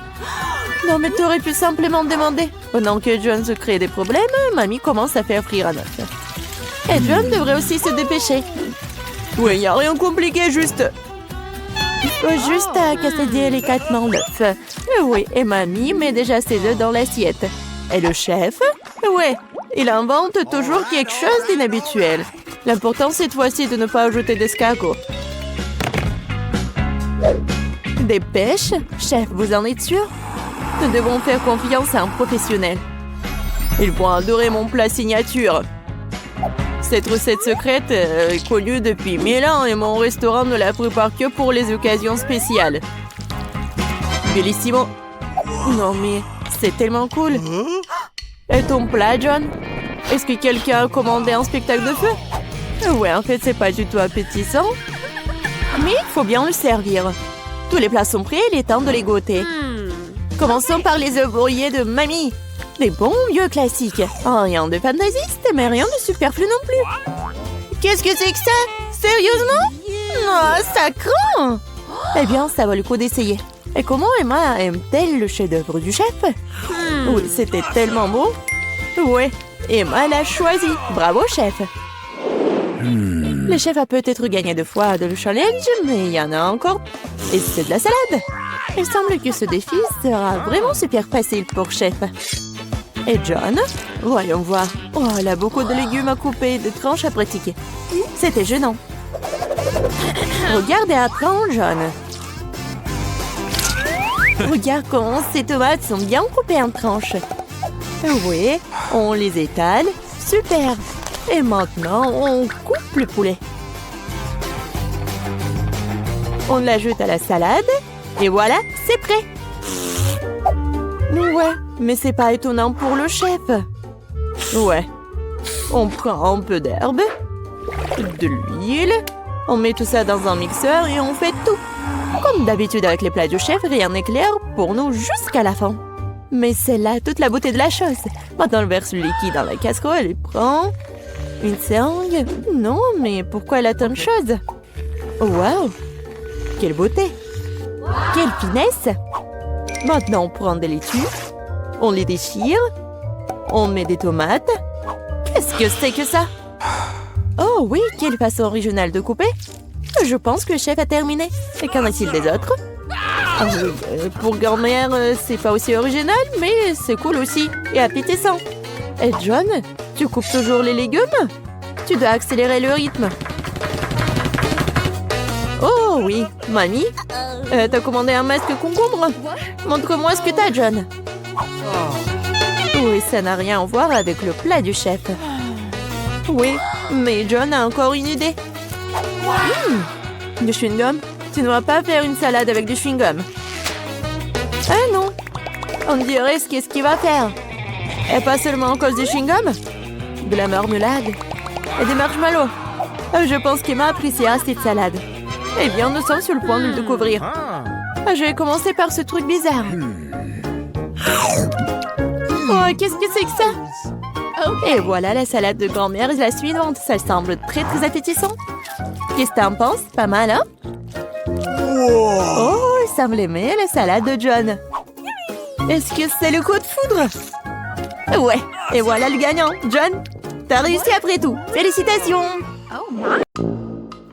Non, mais tu aurais pu simplement demander. Pendant que John se crée des problèmes, mamie commence à faire frire un œuf. Et John devrait aussi se dépêcher. Oui, il n'y a rien de compliqué, juste... Il faut juste casser délicatement l'œuf. Oui, et mamie met déjà ses œufs dans l'assiette. Et le chef? Ouais, il invente toujours quelque chose d'inhabituel. L'important cette fois-ci de ne pas ajouter d'escargots. Des pêches? Chef, vous en êtes sûr? Nous devons faire confiance à un professionnel. Ils vont adorer mon plat signature. Cette recette secrète est connue depuis 1000 ans et mon restaurant ne la prépare que pour les occasions spéciales. Bellissimo. Non mais, c'est tellement cool. Et ton plat, John? Est-ce que quelqu'un a commandé un spectacle de feu? Ouais, en fait, c'est pas du tout appétissant. Mais il faut bien le servir. Tous les plats sont prêts, il est temps de les goûter. Commençons par les œufs brouillés de mamie. Des bons vieux classiques. Oh, rien de fantaisiste, mais rien de superflu non plus. Qu'est-ce que c'est que ça? Sérieusement? Non, ça craint. Eh bien, ça vaut le coup d'essayer. Et comment Emma aime-t-elle le chef-d'œuvre du chef? Oui, c'était tellement beau. Ouais, Emma l'a choisi. Bravo, chef. Le chef a peut-être gagné 2 fois de le challenge, mais il y en a encore. Et c'est de la salade. Il semble que ce défi sera vraiment super facile pour chef. Et John? Voyons voir. Oh, elle a beaucoup de légumes à couper et de tranches à pratiquer. C'était gênant. Regarde et apprends, John. Regarde comment ces tomates sont bien coupées en tranches. Oui, on les étale. Super. Et maintenant, on coupe le poulet. On l'ajoute à la salade. Et voilà, c'est prêt. Ouais, mais c'est pas étonnant pour le chef. Ouais. On prend un peu d'herbe, de l'huile, on met tout ça dans un mixeur et on fait tout. Comme d'habitude avec les plats du chef, rien n'est clair pour nous jusqu'à la fin. Mais c'est là toute la beauté de la chose. Maintenant, on verse le liquide dans la casserole et prend une seringue. Non, mais pourquoi elle a tant de choses? Waouh! Quelle beauté! Quelle finesse! Maintenant, on prend des laitues, on les déchire, on met des tomates. Qu'est-ce que c'est que ça? Oh oui, quelle façon originale de couper. Je pense que le chef a terminé. Et qu'en est-il des autres? Ah oui, pour grand-mère, c'est pas aussi original, mais c'est cool aussi. Et appétissant. Et John, tu coupes toujours les légumes? Tu dois accélérer le rythme. Oh oui, mamie, t'as commandé un masque concombre? Montre-moi ce que t'as, John. Oui, ça n'a rien à voir avec le plat du chef. Oui, mais John a encore une idée. Du chewing-gum? Tu ne vas pas faire une salade avec du chewing-gum. Ah non, on dirait ce qu'est-ce qu'il va faire. Et pas seulement à cause du chewing-gum, de la marmelade et des marshmallows. Je pense qu'Emma appréciera cette salade. Eh bien, nous sommes sur le point de le découvrir. Je vais commencer par ce truc bizarre. Oh, qu'est-ce que c'est que ça? Et voilà la salade de grand-mère et la suivante. Ça semble très très appétissant. Qu'est-ce que t'en penses? Pas mal, hein? Oh, il semble aimer la salade de John. Est-ce que c'est le coup de foudre? Ouais, et voilà le gagnant. John, t'as réussi après tout. Félicitations!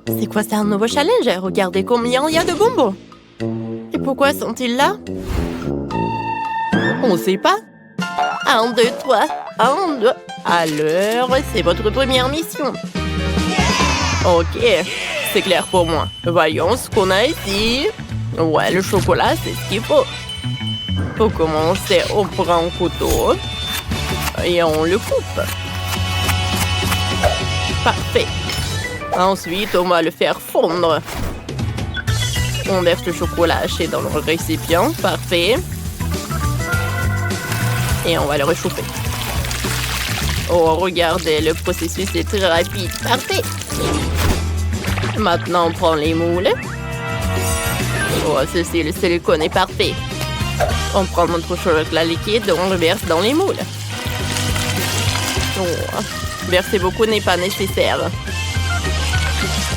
C'est quoi ça, un nouveau challenge? Regardez combien il y a de bonbons. Et pourquoi sont-ils là? On sait pas. 1, 2, 3. 1, 2. Alors, c'est votre première mission. Ok, c'est clair pour moi. Voyons ce qu'on a ici. Ouais, le chocolat, c'est ce qu'il faut. Pour commencer, on prend un couteau et on le coupe. Parfait. Ensuite, on va le faire fondre. On verse le chocolat haché dans le récipient. Parfait. Et on va le réchauffer. Oh, regardez, le processus est très rapide. Parfait. Maintenant, on prend les moules. Oh, ceci, le silicone est parfait. On prend notre chocolat liquide et on le verse dans les moules. Oh, verser beaucoup n'est pas nécessaire.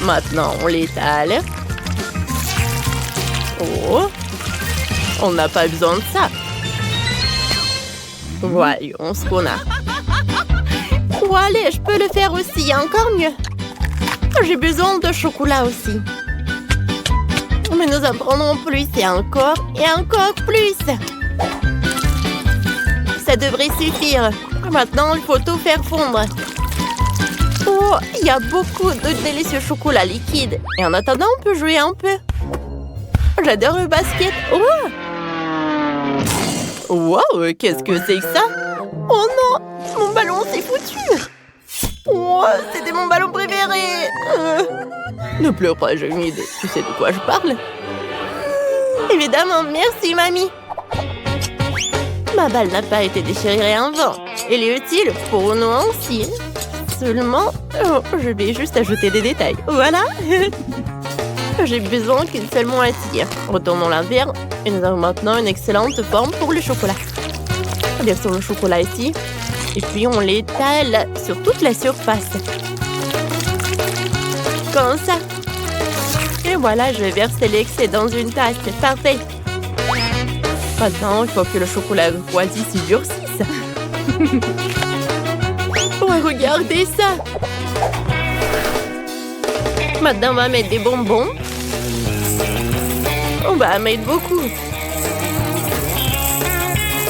Maintenant, on l'étale. Oh, on n'a pas besoin de ça. Voyons ce qu'on a. Oh, allez, je peux le faire aussi, encore mieux. J'ai besoin de chocolat aussi. Mais nous en prendrons plus et encore plus. Ça devrait suffire. Maintenant, il faut tout faire fondre. Oh, il y a beaucoup de délicieux chocolat liquide. Et en attendant, on peut jouer un peu. J'adore le basket. Oh! Wow, qu'est-ce que c'est que ça? Oh non, mon ballon s'est foutu. Oh, c'était mon ballon préféré. Ne pleure pas, j'ai une idée. Tu sais de quoi je parle? Évidemment, merci, mamie. Ma balle n'a pas été déchirée en vent. Elle est utile pour nous aussi. Seulement, je vais juste ajouter des détails. Voilà. J'ai besoin qu'une seule moitié. Retournons-la vers et nous avons maintenant une excellente forme pour le chocolat. Versons le chocolat ici. Et puis on l'étale sur toute la surface. Comme ça. Et voilà, je vais verser l'excès dans une tasse. C'est parfait. Maintenant, il faut que le chocolat refroidisse et durcisse. Oh, regardez ça. Maintenant, on va mettre des bonbons. On va en mettre beaucoup.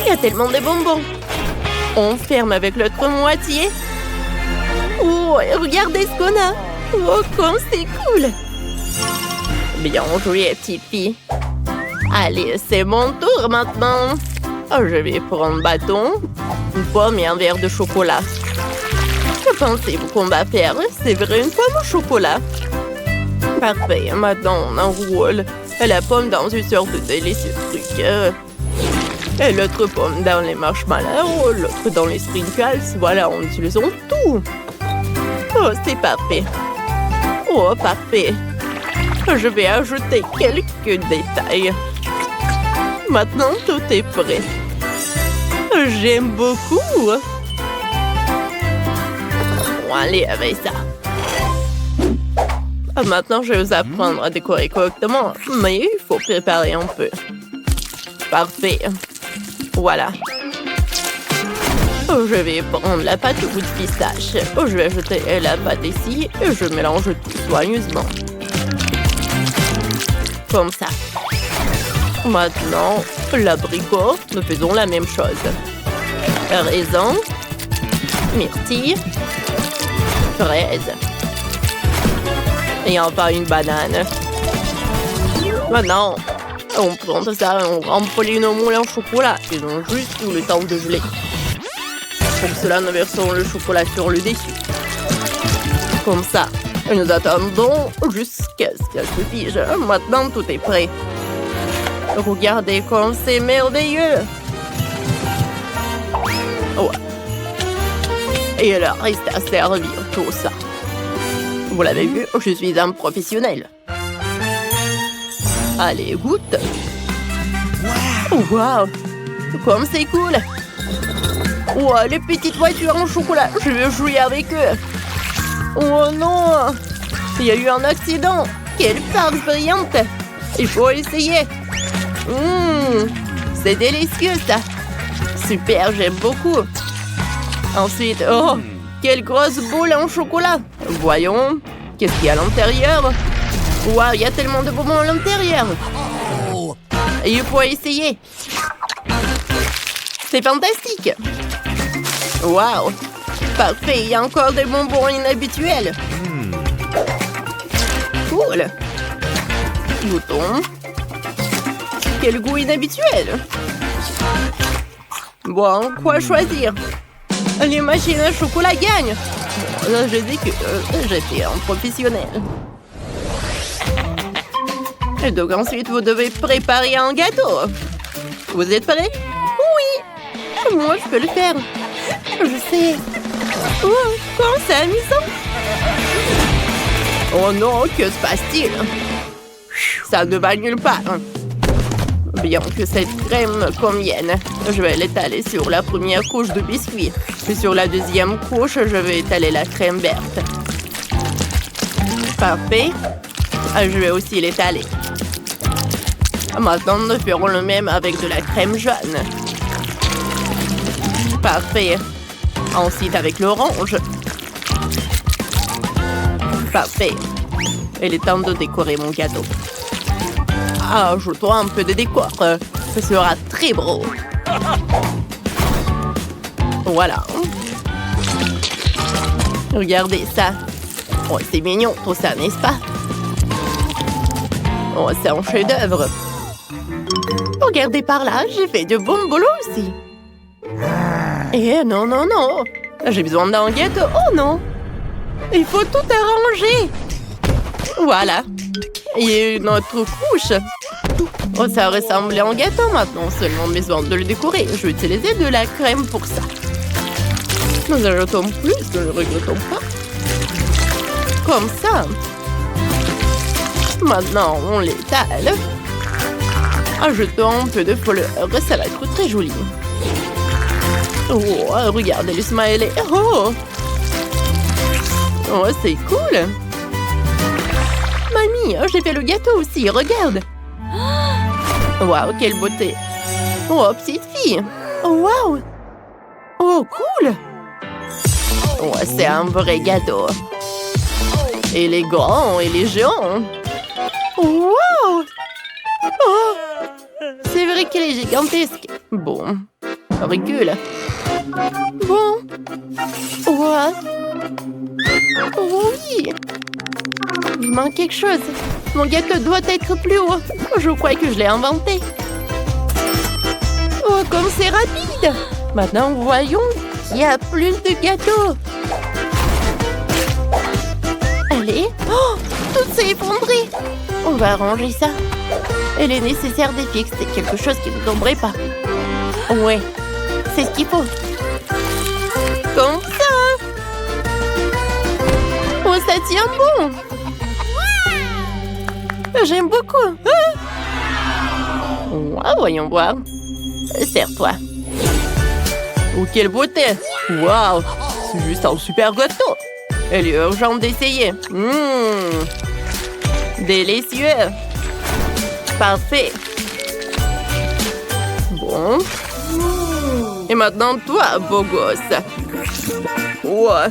Il y a tellement de bonbons. On ferme avec l'autre moitié. Oh, regardez ce qu'on a. Oh, comme c'est cool. Bien joué, petite fille. Allez, c'est mon tour maintenant. Oh, je vais prendre un bâton, une pomme et un verre de chocolat. Que pensez-vous qu'on va faire? C'est vrai, une pomme au chocolat. Parfait, maintenant on enroule la pomme dans une sorte de délicieux truc. Et l'autre pomme dans les marshmallows, l'autre dans les sprinkles. Voilà, on utilise tout. Oh, c'est parfait. Oh, parfait. Je vais ajouter quelques détails. Maintenant, tout est prêt. J'aime beaucoup. Bon, allez, avec ça. Maintenant, je vais vous apprendre à décorer correctement, mais il faut préparer un peu. Parfait. Voilà. Je vais prendre la pâte au goût de pistache. Je vais ajouter la pâte ici et je mélange tout soigneusement. Comme ça. Maintenant, l'abricot, nous faisons la même chose. Raisin, myrtille, fraise. Et enfin une banane. Maintenant, on prend ça et on remplit nos moules en chocolat. Ils ont juste eu le temps de geler. Pour cela, nous versons le chocolat sur le dessus. Comme ça. Et nous attendons jusqu'à ce qu'elle se fige. Maintenant, tout est prêt. Regardez comme c'est merveilleux. Ouais. Et il reste à servir tout ça. Vous l'avez vu, je suis un professionnel. Allez, goûte. Wow. Comme c'est cool. Wow, les petites voitures en chocolat. Je veux jouer avec eux. Oh non. Il y a eu un accident. Quelle farce brillante. Il faut essayer. C'est délicieux ça. Super, j'aime beaucoup. Ensuite, oh, quelle grosse boule en chocolat. Voyons, qu'est-ce qu'il y a à l'intérieur? Waouh, il y a tellement de bonbons à l'intérieur. Il faut essayer. C'est fantastique. Waouh, parfait, il y a encore des bonbons inhabituels. Cool. Goûtons. Quel goût inhabituel. Bon, quoi choisir? Les machines à chocolat gagnent. Là, je dis que j'étais un professionnel. Et donc ensuite, vous devez préparer un gâteau. Vous êtes prêts? Oui. Moi, je peux le faire. Je sais. Oh, comment c'est amusant. Oh non, que se passe-t-il? Ça ne va nulle part. Bien que cette crème convienne, je vais l'étaler sur la première couche de biscuit. Et sur la deuxième couche, je vais étaler la crème verte. Parfait. Je vais aussi l'étaler. Maintenant, nous ferons le même avec de la crème jaune. Parfait. Ensuite, avec l'orange. Parfait. Il est temps de décorer mon gâteau. Ajoutons un peu de décor. Ce sera très beau. Voilà. Regardez ça. Oh, c'est mignon tout ça, n'est-ce pas? Oh, c'est un chef-d'œuvre. Regardez par là, j'ai fait de bons boulots aussi. Eh non, non, non. J'ai besoin d'un gâteau. Oh non. Il faut tout arranger. Voilà. Il y a une autre couche. Oh, ça ressemble à un gâteau maintenant. Seulement besoin de le décorer. Je vais utiliser de la crème pour ça. Nous ajoutons plus, ne le regrettons pas. Comme ça. Maintenant, on l'étale. Ajoutons un peu de fleur. Ça va être très joli. Oh, regardez le smiley. Oh, oh c'est cool. Mamie, j'ai fait le gâteau aussi. Regarde. Waouh, quelle beauté. Oh, petite fille. Oh, waouh. Oh, cool. Oh, c'est un vrai gâteau. Il est grand, il est géant. Wow. Oh, c'est vrai qu'il est gigantesque. Bon, recule. Bon. What? Oh oui. Il manque quelque chose. Mon gâteau doit être plus haut. Je crois que je l'ai inventé. Oh, comme c'est rapide. Maintenant, voyons qu'il y a plus de gâteaux. Allez. Oh, tout s'est effondré. On va arranger ça. Il est nécessaire de fixer quelque chose qui ne tomberait pas. Ouais, c'est ce qu'il faut. Comme ça. Oh, ça tient bon. J'aime beaucoup. Ah, voyons voir. Serre-toi. Oh, quelle beauté. Waouh. C'est juste un super gâteau. Il est urgent d'essayer. Délicieux. Parfait. Bon. Et maintenant, toi, beau gosse. Ouais.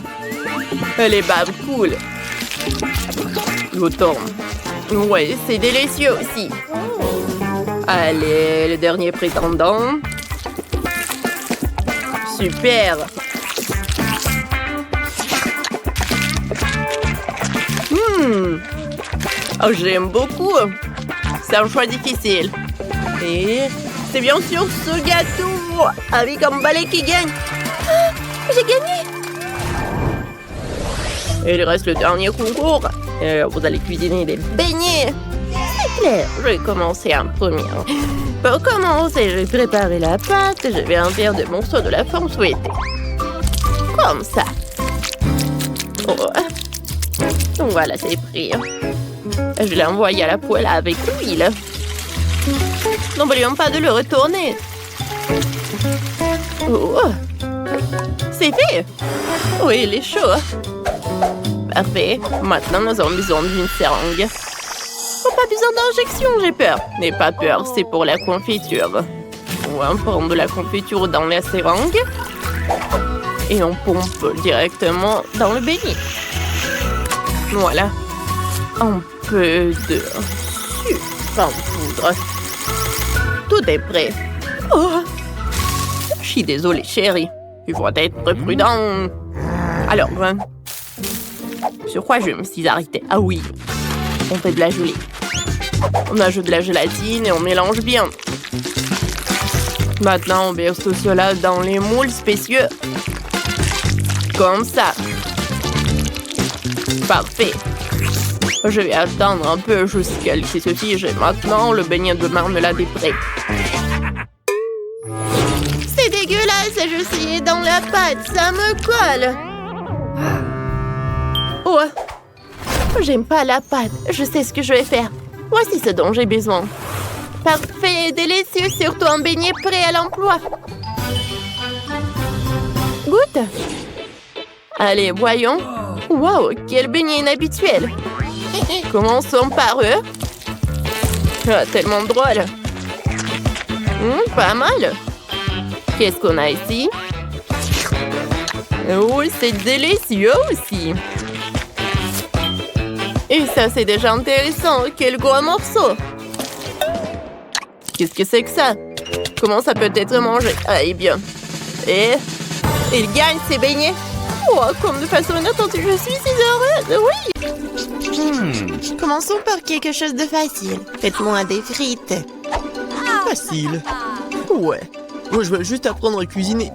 Les babes cool. Je tourne. Ouais, c'est délicieux aussi. Allez, le dernier prétendant. Super. Oh, j'aime beaucoup. C'est un choix difficile. Et c'est bien sûr ce gâteau avec un balai qui gagne. Ah, j'ai gagné. Et il reste le dernier concours. Vous allez cuisiner des beignets. C'est clair, je vais commencer en premier. Pour commencer, je vais préparer la pâte. Je vais en faire des morceaux de la forme souhaitée. Comme ça. Oh. Voilà, c'est pris. Je l'ai envoyé à la poêle avec l'huile. N'oublions pas de le retourner. Oh. C'est fait. Oui, il est chaud. Parfait. Maintenant, nous avons besoin d'une seringue. Oh, pas besoin d'injection, j'ai peur. N'aie pas peur, c'est pour la confiture. On prend de la confiture dans la seringue. Et on pompe directement dans le beignet. Voilà. Un peu de sucre en poudre. Tout est prêt. Oh. Je suis désolée, chérie. Il faut être prudent. Alors, sur quoi je me suis arrêtée? Ah oui, on fait de la gelée. On ajoute de la gélatine et on mélange bien. Maintenant, on verse tout cela dans les moules spécieux. Comme ça. Parfait. Je vais attendre un peu jusqu'à ce qu'il se fige. Et maintenant, le beignet de marmelade est prêt. C'est dégueulasse, je suis dans la pâte, ça me colle. Oh, j'aime pas la pâte, je sais ce que je vais faire. Voici ce dont j'ai besoin. Parfait et délicieux, surtout un beignet prêt à l'emploi. Goûte. Allez, voyons. Wow, quel beignet inhabituel. Commençons par eux. Ah, tellement drôle. Pas mal. Qu'est-ce qu'on a ici? Oh, c'est délicieux aussi. Et ça, c'est déjà intéressant. Quel gros morceau. Qu'est-ce que c'est que ça? Comment ça peut être mangé? Ah, eh bien. Et il gagne ses beignets. Oh, comme de façon inattendue, je suis si heureuse. Oui. Commençons par quelque chose de facile. Faites-moi des frites. Facile. Ouais. Moi, je veux juste apprendre à cuisiner.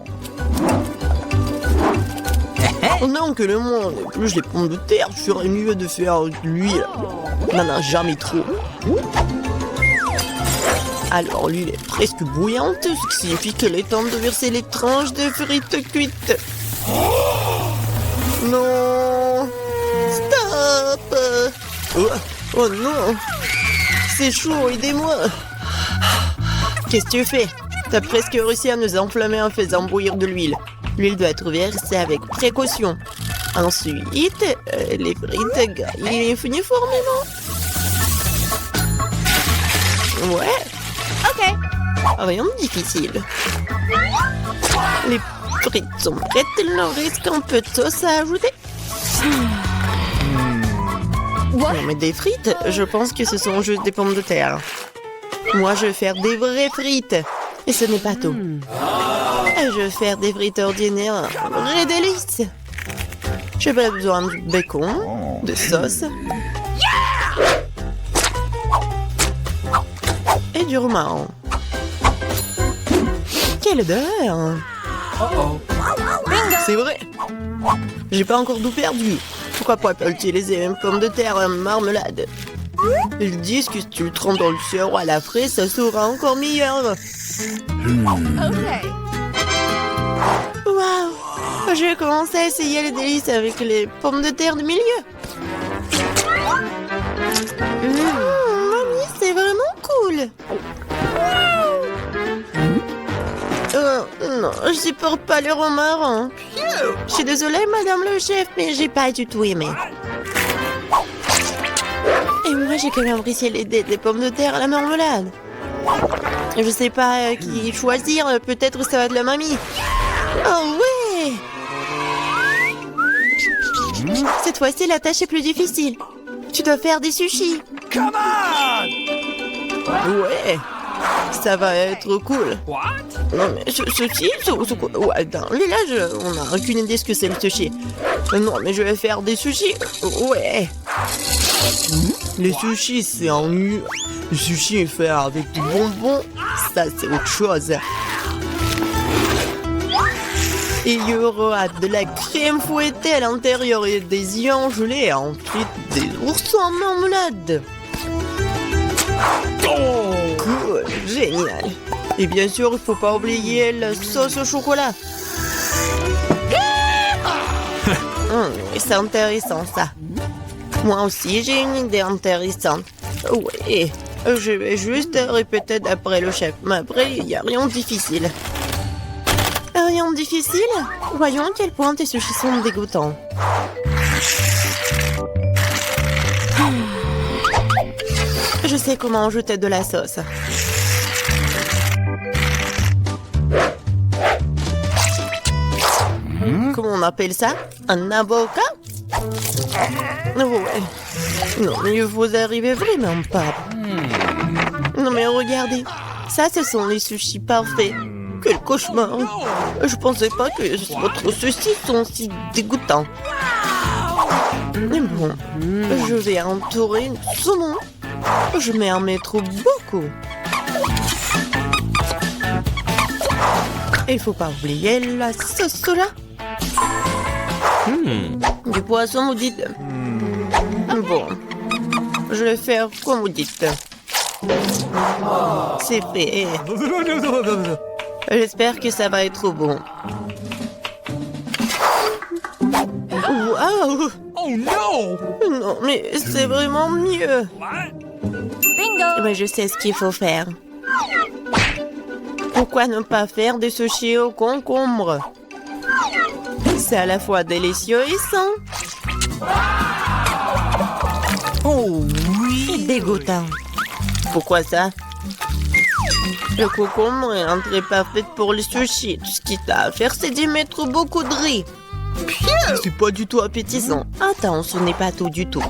Non, que le monde épluche les pommes de terre, je ferais mieux de faire de l'huile. N'en a jamais trop. Alors, l'huile est presque bouillante, ce qui signifie qu'il est temps de verser les tranches de frites cuites. Non! Stop! Oh non! C'est chaud, aidez-moi! Qu'est-ce que tu fais? T'as presque réussi à nous enflammer en faisant bouillir de l'huile. L'huile doit être versée avec précaution. Ensuite, les frites gagnent uniformément. Ouais. Ok. Rien de difficile. Les frites sont prêtes, il leur reste un peu de sauce à ajouter. Non mais des frites, je pense que ce sont juste des pommes de terre. Moi, je vais faire des vraies frites. Et ce n'est pas tout. Je vais faire des frites ordinaires, vraies délices. J'ai besoin de bacon, de sauce et du romarin. Quelle odeur! C'est vrai. J'ai pas encore tout perdu. Pourquoi pas utiliser une pomme de terre en marmelade? Ils disent que si tu le trempes dans le sirop à la fraise, ça sera encore meilleur. Waouh! Je vais commencer à essayer les délices avec les pommes de terre du milieu. Mamie, c'est vraiment cool. Non, je supporte pas le romarin. Je suis désolée, madame le chef, mais j'ai pas du tout aimé. Et moi, j'ai quand même apprécié les pommes de terre à la marmelade. Je sais pas qui choisir. Peut-être ça va être la mamie. Oh ouais! Cette fois-ci, la tâche est plus difficile. Tu dois faire des sushis. Come on! Ouais, ça va être cool. What? Non mais sushi, ouais, dans le village, on n'a aucune idée ce que c'est le sushi. Non mais je vais faire des sushis. Ouais. Les sushis, c'est en nu. Le sushi est fait avec du bonbon. Ça, c'est autre chose. Et il y aura de la crème fouettée à l'intérieur et des œufs gelés et ensuite des oursons en marmelade. Cool, génial. Et bien sûr, il faut pas oublier la sauce au chocolat. C'est intéressant ça. Moi aussi, j'ai une idée intéressante. Oui, je vais juste répéter d'après le chef. Mais après, il n'y a rien de difficile. Rien de difficile? Voyons à quel point tes sushis sont dégoûtants. Je sais comment ajouter de la sauce. Comment on appelle ça? Un avocat? Ouais. Non, mais vous arrivez vraiment pas. Non, mais regardez. Ça, ce sont les sushis parfaits. Quel cauchemar. Je pensais pas que votre sushis sont si dégoûtants. Mais bon, je vais entourer le saumon. Je vais en mettre beaucoup. Il faut pas oublier la sauce soja. Du poisson, vous dites. Bon, je vais faire comme vous dites. C'est fait. J'espère que ça va être bon. Waouh! Oh no! Non, mais c'est vraiment mieux. What? Bingo! Mais je sais ce qu'il faut faire. Pourquoi ne pas faire des sushis au concombre? C'est à la fois délicieux et sain. Oh Et oui! dégoûtant. Pourquoi ça? Le concombre est entrée parfaite pour les sushis. Tout ce qu'il t'a à faire, c'est d'y mettre beaucoup de riz. C'est pas du tout appétissant. Attends, ce n'est pas tout du tout.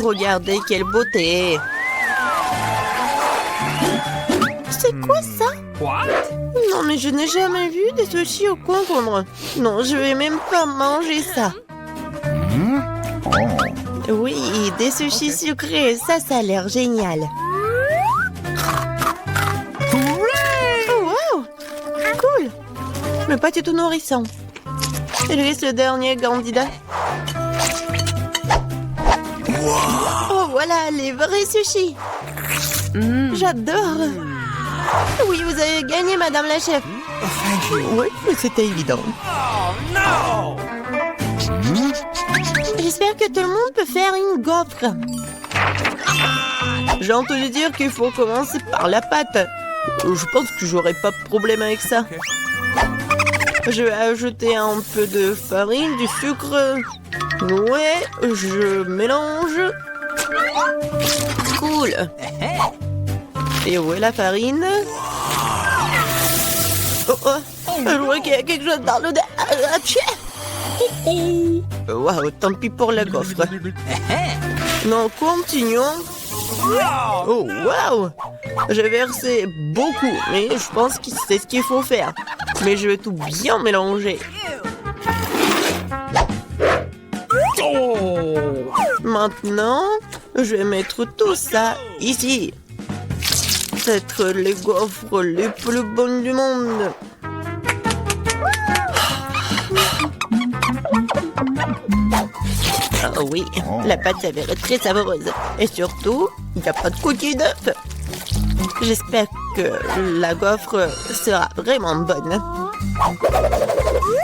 Regardez quelle beauté. C'est quoi ça? What? Non, mais je n'ai jamais vu des sushis au concombre. Non, je vais même pas manger ça. Oui, des sushis sucrés, ça a l'air génial. Oh, wow! Cool! Mais pas du tout nourrissant. Il reste le dernier candidat. Oh, voilà, les vrais sushis. J'adore. Oui, vous avez gagné, madame la chef. Oui, mais c'était évident. Oh no! J'espère que tout le monde peut faire une gaufre. J'ai entendu dire qu'il faut commencer par la pâte. Je pense que j'aurai pas de problème avec ça. Je vais ajouter un peu de farine, du sucre. Ouais, je mélange. Cool. Et où est la farine? Oh, oh, je vois qu'il y a quelque chose dans le... Waouh, tant pis pour la gaufre. Non, continuons. Oh, waouh! J'ai versé beaucoup, mais je pense que c'est ce qu'il faut faire. Mais je vais tout bien mélanger. Maintenant, je vais mettre tout ça ici. C'est les gaufres les plus bonnes du monde. Ah oui, la pâte s'avère très savoureuse. Et surtout, il n'y a pas de coquille d'œuf. J'espère que la gaufre sera vraiment bonne.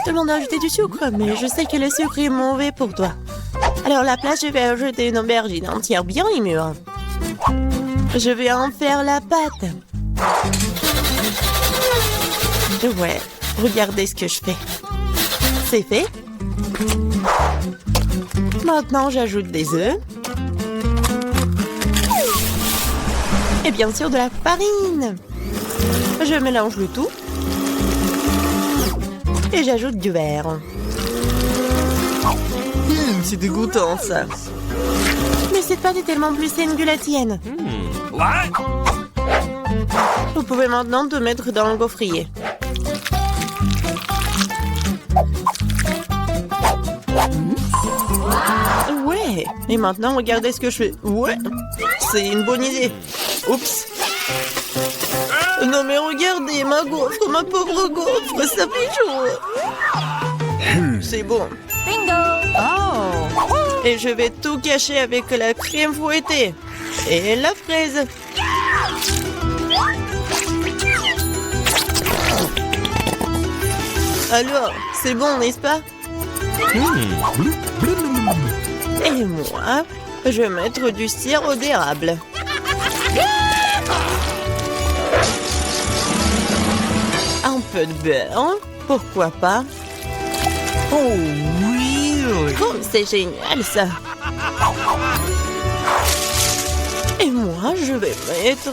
Tout le monde a ajouté du sucre, mais je sais que le sucre est mauvais pour toi. Alors à la place, je vais ajouter une aubergine entière bien mûre. Je vais en faire la pâte. Ouais, regardez ce que je fais. C'est fait. Maintenant, j'ajoute des œufs. Et bien sûr de la farine. Je mélange le tout. Et j'ajoute du verre. C'est dégoûtant ça. Mais cette pâte est tellement plus saine que la tienne. What? Vous pouvez maintenant te mettre dans le gaufrier. Ouais. Et maintenant, regardez ce que je fais. Ouais. C'est une bonne idée. Oups. Non mais regardez, ma gaufre, ma pauvre gaufre, ça fait chaud. C'est bon. Et je vais tout cacher avec la crème fouettée et la fraise. Alors, c'est bon, n'est-ce pas? Et moi, je vais mettre du sirop d'érable. Un peu de beurre, pourquoi pas? Oh oui! Oh, c'est génial ça! Et moi, je vais mettre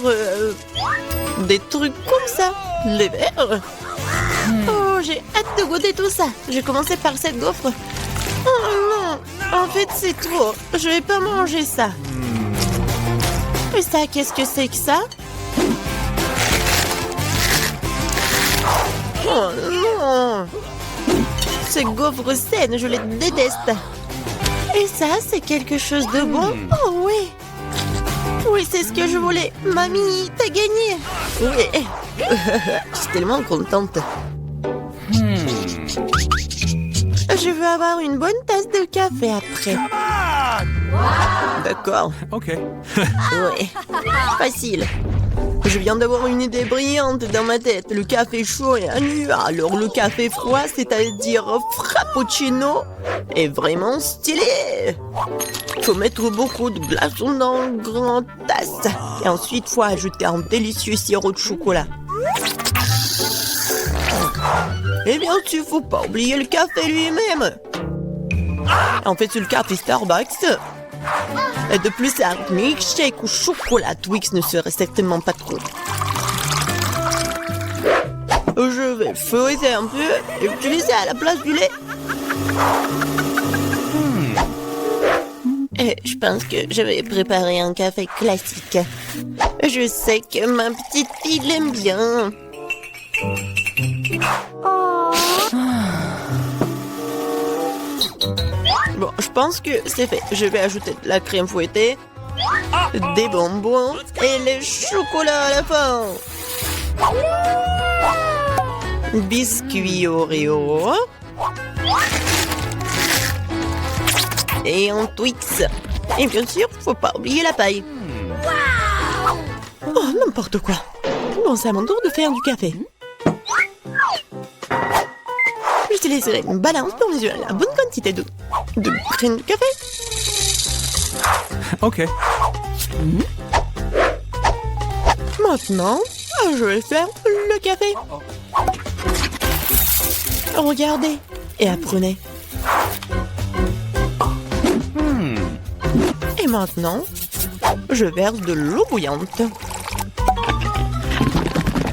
des trucs comme ça, les verres. Oh, j'ai hâte de goûter tout ça. Je vais commencer par cette gaufre. Oh non, en fait c'est trop. Je vais pas manger ça. Et ça, qu'est-ce que c'est que ça? Oh non! Ces gaufres saines, je les déteste. Et ça, c'est quelque chose de bon? Oh oui! Oui, c'est ce que je voulais. Mamie, t'as gagné! Oui! Je suis tellement contente. Je veux avoir une bonne tasse de café après. Come on! D'accord. Okay. Oui. Facile. Je viens d'avoir une idée brillante dans ma tête. Le café chaud est un nu. Alors le café froid, c'est-à-dire frappuccino, est vraiment stylé. Faut mettre beaucoup de glaçons dans une grande tasse. Et ensuite, faut ajouter un délicieux sirop de chocolat. Et bien sûr, faut pas oublier le café lui-même. En fait, c'est le café Starbucks. Et de plus, un milkshake ou chocolat Twix ne serait certainement pas trop. Je vais feuilleter un peu et utiliser à la place du lait. Et je pense que je vais préparer un café classique. Je sais que ma petite fille l'aime bien. Bon, je pense que c'est fait. Je vais ajouter de la crème fouettée, des bonbons et le chocolat à la fin. Biscuit Oreo. Et un Twix. Et bien sûr, faut pas oublier la paille. Oh, n'importe quoi. Bon, c'est à mon tour de faire du café. J'utiliserai une balance pour mesurer la bonne quantité de graines de café. Okay. Maintenant, je vais faire le café. Regardez et apprenez. Et maintenant, je verse de l'eau bouillante.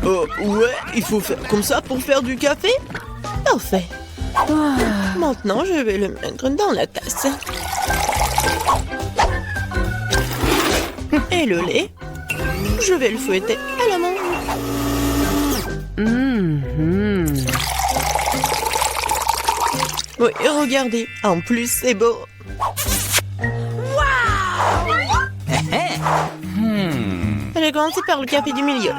Ouais, il faut faire comme ça pour faire du café? Parfait. Maintenant, je vais le mettre dans la tasse. Et le lait, je vais le fouetter à la main. Oui, regardez, en plus, c'est beau. Je vais commencer par le café du milieu.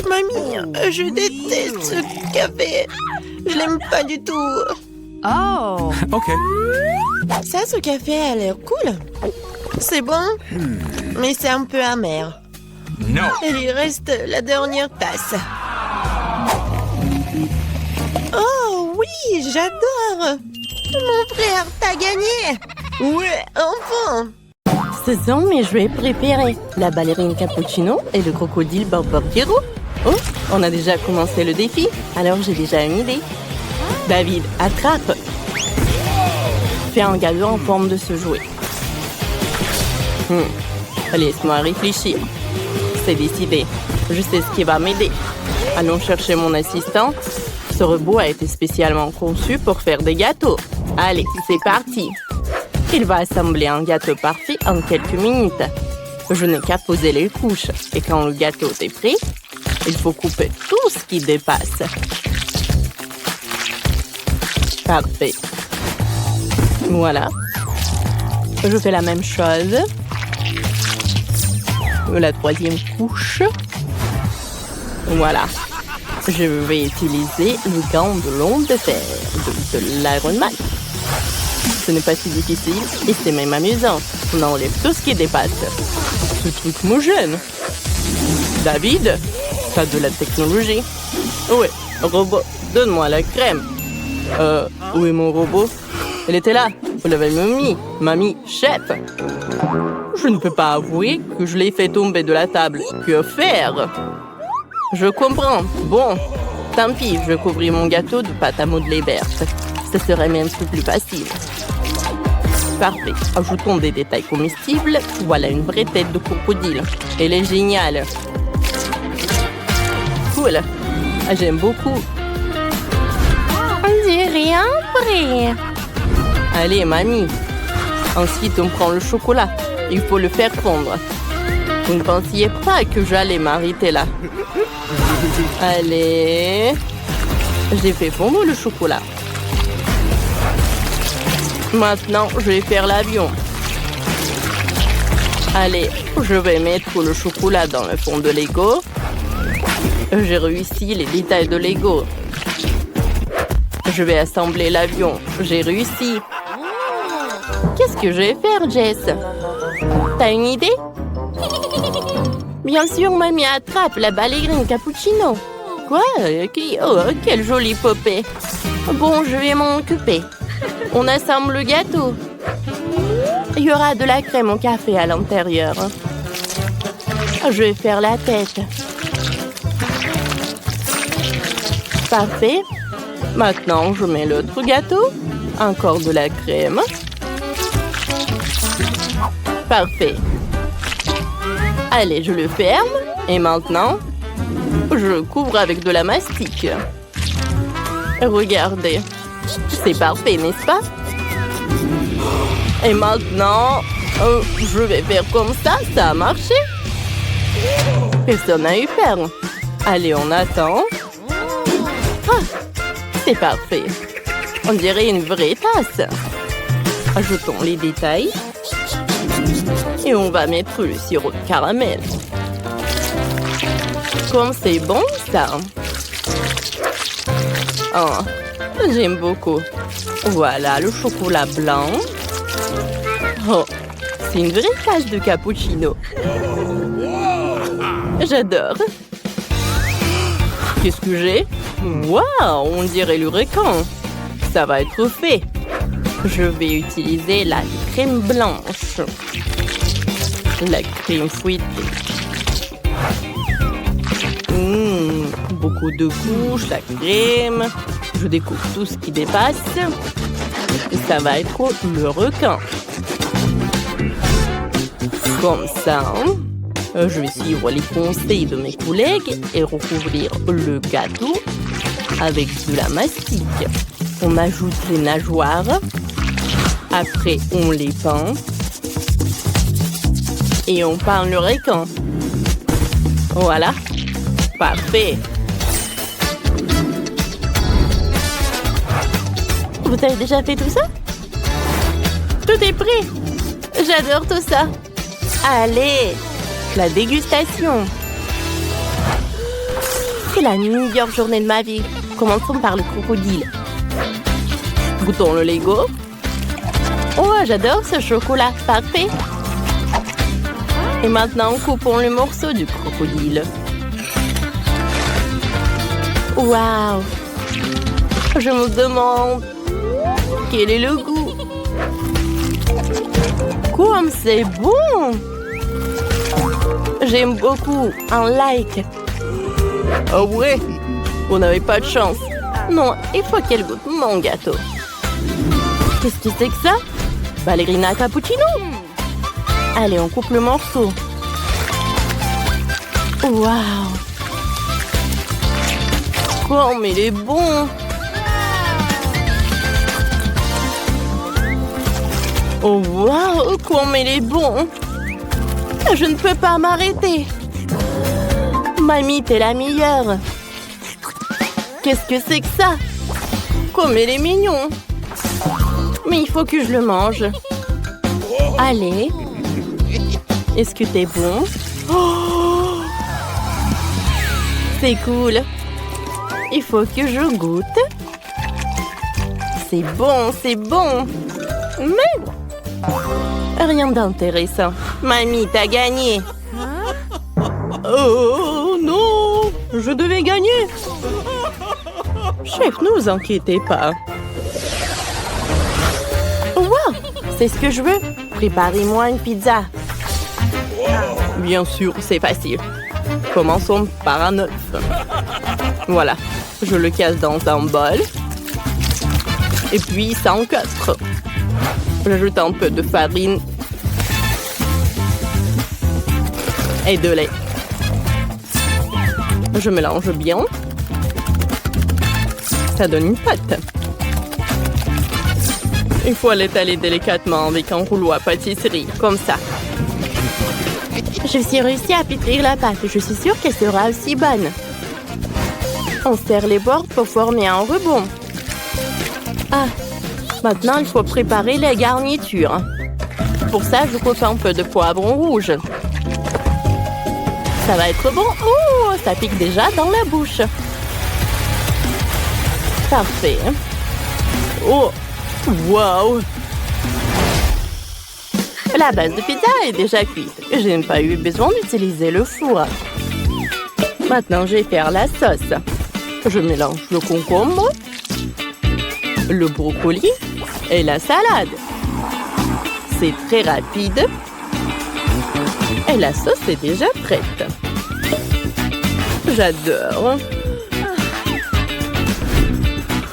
Mamie, je déteste ce café. Je l'aime pas du tout. Oh! Okay. Ça, ce café a l'air cool. C'est bon, mais c'est un peu amer. No. Et il reste la dernière tasse. Oh oui, j'adore. Mon frère, t'as gagné. Ouais, enfin. Ce sont mes jouets préférés. La ballerine cappuccino et le crocodile Barbartiero. Oh, on a déjà commencé le défi, alors j'ai déjà une idée. David, attrape. Fais un galop en forme de ce jouet. Laisse-moi réfléchir. C'est décidé. Je sais ce qui va m'aider. Allons chercher mon assistant. Ce robot a été spécialement conçu pour faire des gâteaux. Allez, c'est parti. Il va assembler un gâteau parfait en quelques minutes. Je n'ai qu'à poser les couches. Et quand le gâteau est prêt, il faut couper tout ce qui dépasse. Parfait. Voilà. Je fais la même chose. La troisième couche. Voilà. Je vais utiliser le gant de l'onde de fer de l'Iron Man. Ce n'est pas si difficile et c'est même amusant. On enlève tout ce qui dépasse. Ce truc me gêne. David, t'as de la technologie. Ouais, robot, donne-moi la crème. Où est mon robot? Elle était là. Vous l'avez mis. Mamie, chef. Je ne peux pas avouer que je l'ai fait tomber de la table. Que faire? Je comprends. Bon, tant pis, je vais couvrir mon gâteau de pâte à modeler verte. Ce serait même plus facile. Parfait. Ajoutons des détails comestibles. Voilà une vraie tête de crocodile. Elle est géniale. Cool. J'aime beaucoup. On dirait un vrai. Allez, mamie. Ensuite, on prend le chocolat. Il faut le faire fondre. Vous ne pensiez pas que j'allais m'arrêter là. Allez. J'ai fait fondre le chocolat. Maintenant, je vais faire l'avion. Allez, je vais mettre le chocolat dans le fond de Lego. J'ai réussi les détails de Lego. Je vais assembler l'avion. J'ai réussi. Qu'est-ce que je vais faire, Jess? T'as une idée? Bien sûr, mamie attrape la ballerine Cappuccino. Quoi? Oh, quelle jolie poupée. Bon, je vais m'en occuper. On assemble le gâteau. Il y aura de la crème au café à l'intérieur. Je vais faire la tête. Parfait. Maintenant, je mets l'autre gâteau. Encore de la crème. Parfait. Allez, je le ferme. Et maintenant, je couvre avec de la mastic. Regardez. C'est parfait, n'est-ce pas? Et maintenant, je vais faire comme ça. Ça a marché. Personne n'a eu peur. Allez, on attend. Ah, c'est parfait. On dirait une vraie tasse. Ajoutons les détails. Et on va mettre le sirop de caramel. Comme c'est bon, ça. Oh, j'aime beaucoup. Voilà le chocolat blanc. Oh, c'est une vraie tasse de cappuccino. J'adore. Qu'est-ce que j'ai? Waouh, on dirait le requin. Ça va être fait. Je vais utiliser la crème blanche. La crème fouettée. Beaucoup de couches, la crème. Je découpe tout ce qui dépasse. Et ça va être le requin. Comme ça, je vais suivre les conseils de mes collègues et recouvrir le gâteau avec de la mastic. On ajoute les nageoires. Après, on les peint. Et on peint le requin. Voilà. Parfait. Vous avez déjà fait tout ça? Tout est prêt. J'adore tout ça. Allez, la dégustation. C'est la meilleure journée de ma vie. Commençons par le crocodile. Goûtons le Lego. Oh, j'adore ce chocolat. Parfait. Et maintenant, coupons le morceau du crocodile. Waouh! Je me demande quel est le goût. Comme c'est bon! J'aime beaucoup. Un like. Oh ouais? Vous n'avez pas de chance. Non, il faut qu'elle goûte mon gâteau. Qu'est-ce que c'est que ça? Ballerina Cappuccino? Allez, on coupe le morceau. Waouh! Comme il est bon! Oh waouh! Comme il est bon! Je ne peux pas m'arrêter! Mamie, t'es la meilleure! Qu'est-ce que c'est que ça? Comme il est mignon! Mais il faut que je le mange. Allez! Est-ce que t'es bon? Oh! C'est cool! Il faut que je goûte. C'est bon, c'est bon! Mais rien d'intéressant. Mamie, t'as gagné! Oh non! Je devais gagner! Chef, ne vous inquiétez pas. Wow! C'est ce que je veux. Préparez-moi une pizza. Bien sûr, c'est facile. Commençons par un œuf. Voilà. Je le casse dans un bol. Et puis, ça encastre. J'ajoute un peu de farine. Et de lait. Je mélange bien. Ça donne une pâte. Il faut l'étaler délicatement avec un rouleau à pâtisserie, comme ça. Je suis réussi à pétrir la pâte. Je suis sûre qu'elle sera aussi bonne. On serre les bords pour former un rebond. Ah, maintenant il faut préparer les garnitures. Pour ça, je coupe un peu de poivron rouge. Ça va être bon. Oh, ça pique déjà dans la bouche. Parfait. Oh, wow! La base de pizza est déjà cuite. Je n'ai pas eu besoin d'utiliser le four. Maintenant, je vais faire la sauce. Je mélange le concombre, le brocoli et la salade. C'est très rapide. Et la sauce est déjà prête. J'adore.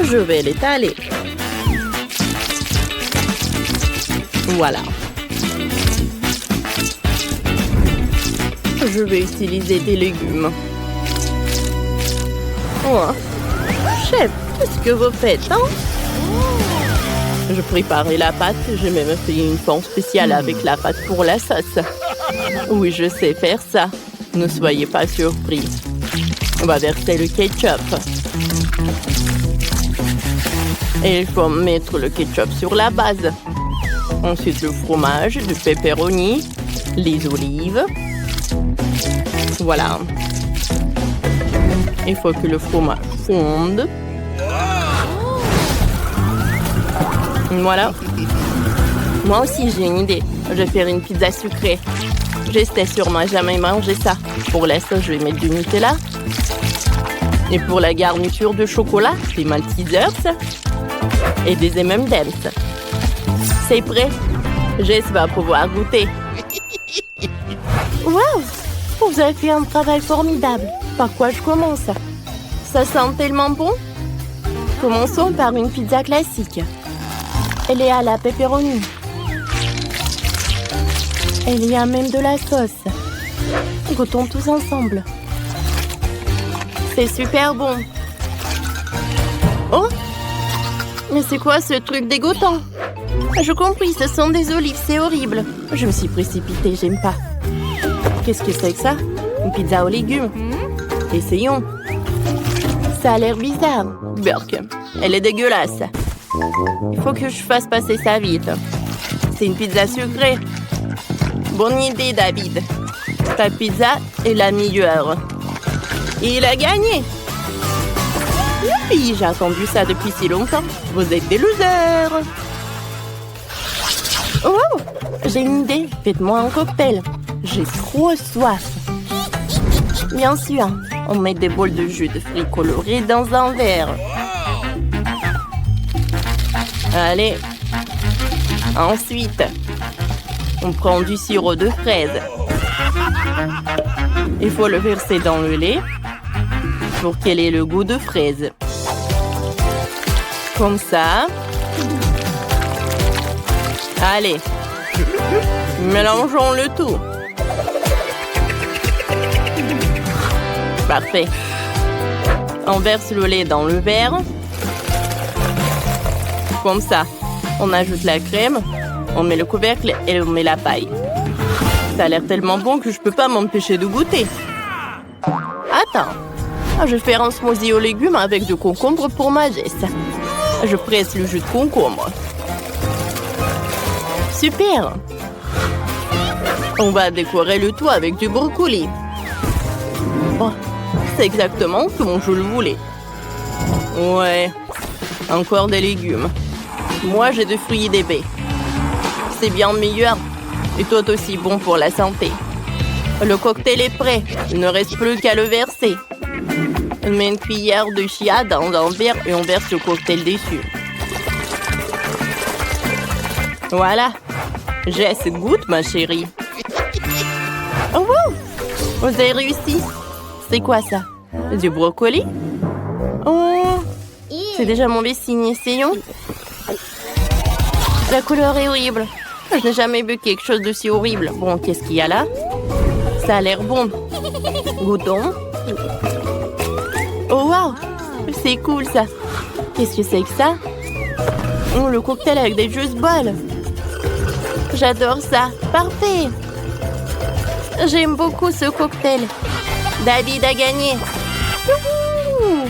Je vais l'étaler. Voilà. Je vais utiliser des légumes. Oh. Chef, qu'est-ce que vous faites, hein? Je préparais la pâte. J'ai même fait une forme spéciale avec la pâte pour la sauce. Oui, je sais faire ça. Ne soyez pas surpris. On va verser le ketchup. Et il faut mettre le ketchup sur la base. Ensuite, le fromage, du pepperoni, les olives. Voilà. Il faut que le fromage fonde. Voilà. Moi aussi, j'ai une idée. Je vais faire une pizza sucrée. J'étais sûrement jamais mangé ça. Pour la sauce, je vais mettre du Nutella. Et pour la garniture de chocolat, des Maltesers et des M&M's. C'est prêt. Jess va pouvoir goûter. Waouh! Vous avez fait un travail formidable. Par quoi je commence? Ça sent tellement bon. Commençons par une pizza classique. Elle est à la pepperoni. Il y a même de la sauce. Goûtons tous ensemble. C'est super bon. Oh! Mais c'est quoi ce truc dégoûtant? Je compris, ce sont des olives, c'est horrible. Je me suis précipitée, j'aime pas. Qu'est-ce que c'est que ça? Une pizza aux légumes. Essayons. Ça a l'air bizarre. Burk, elle est dégueulasse. Il faut que je fasse passer ça vite. C'est une pizza sucrée. Bonne idée, David. Ta pizza est la meilleure. Et il a gagné. Youpi, j'ai attendu ça depuis si longtemps. Vous êtes des losers. Oh, j'ai une idée. Faites-moi un cocktail. J'ai trop soif. Bien sûr, on met des bols de jus de fruits colorés dans un verre. Allez. Ensuite, on prend du sirop de fraise. Il faut le verser dans le lait pour qu'elle ait le goût de fraise. Comme ça. Allez. Mélangeons le tout. Parfait. On verse le lait dans le verre. Comme ça. On ajoute la crème, on met le couvercle et on met la paille. Ça a l'air tellement bon que je peux pas m'empêcher de goûter. Attends. Je vais faire un smoothie aux légumes avec du concombre pour ma geste. Je presse le jus de concombre. Super. On va décorer le tout avec du brocoli. Oh, c'est exactement comme je le voulais. Ouais, encore des légumes. Moi, j'ai des fruits et des baies. C'est bien meilleur. Et tout aussi bon pour la santé. Le cocktail est prêt. Il ne reste plus qu'à le verser. On met une cuillère de chia dans un verre et on verse le cocktail dessus. Voilà. Jess, goûte, ma chérie. Oh, wow! Vous avez réussi. C'est quoi ça? Du brocoli? Oh! C'est déjà mauvais signe. Essayons. La couleur est horrible. Je n'ai jamais vu quelque chose d'aussi horrible. Bon, qu'est-ce qu'il y a là? Ça a l'air bon. Goûtons. Oh, wow! C'est cool, ça. Qu'est-ce que c'est que ça? Oh, le cocktail avec des juice balls. J'adore ça. Parfait. J'aime beaucoup ce cocktail. David a gagné. Youhou!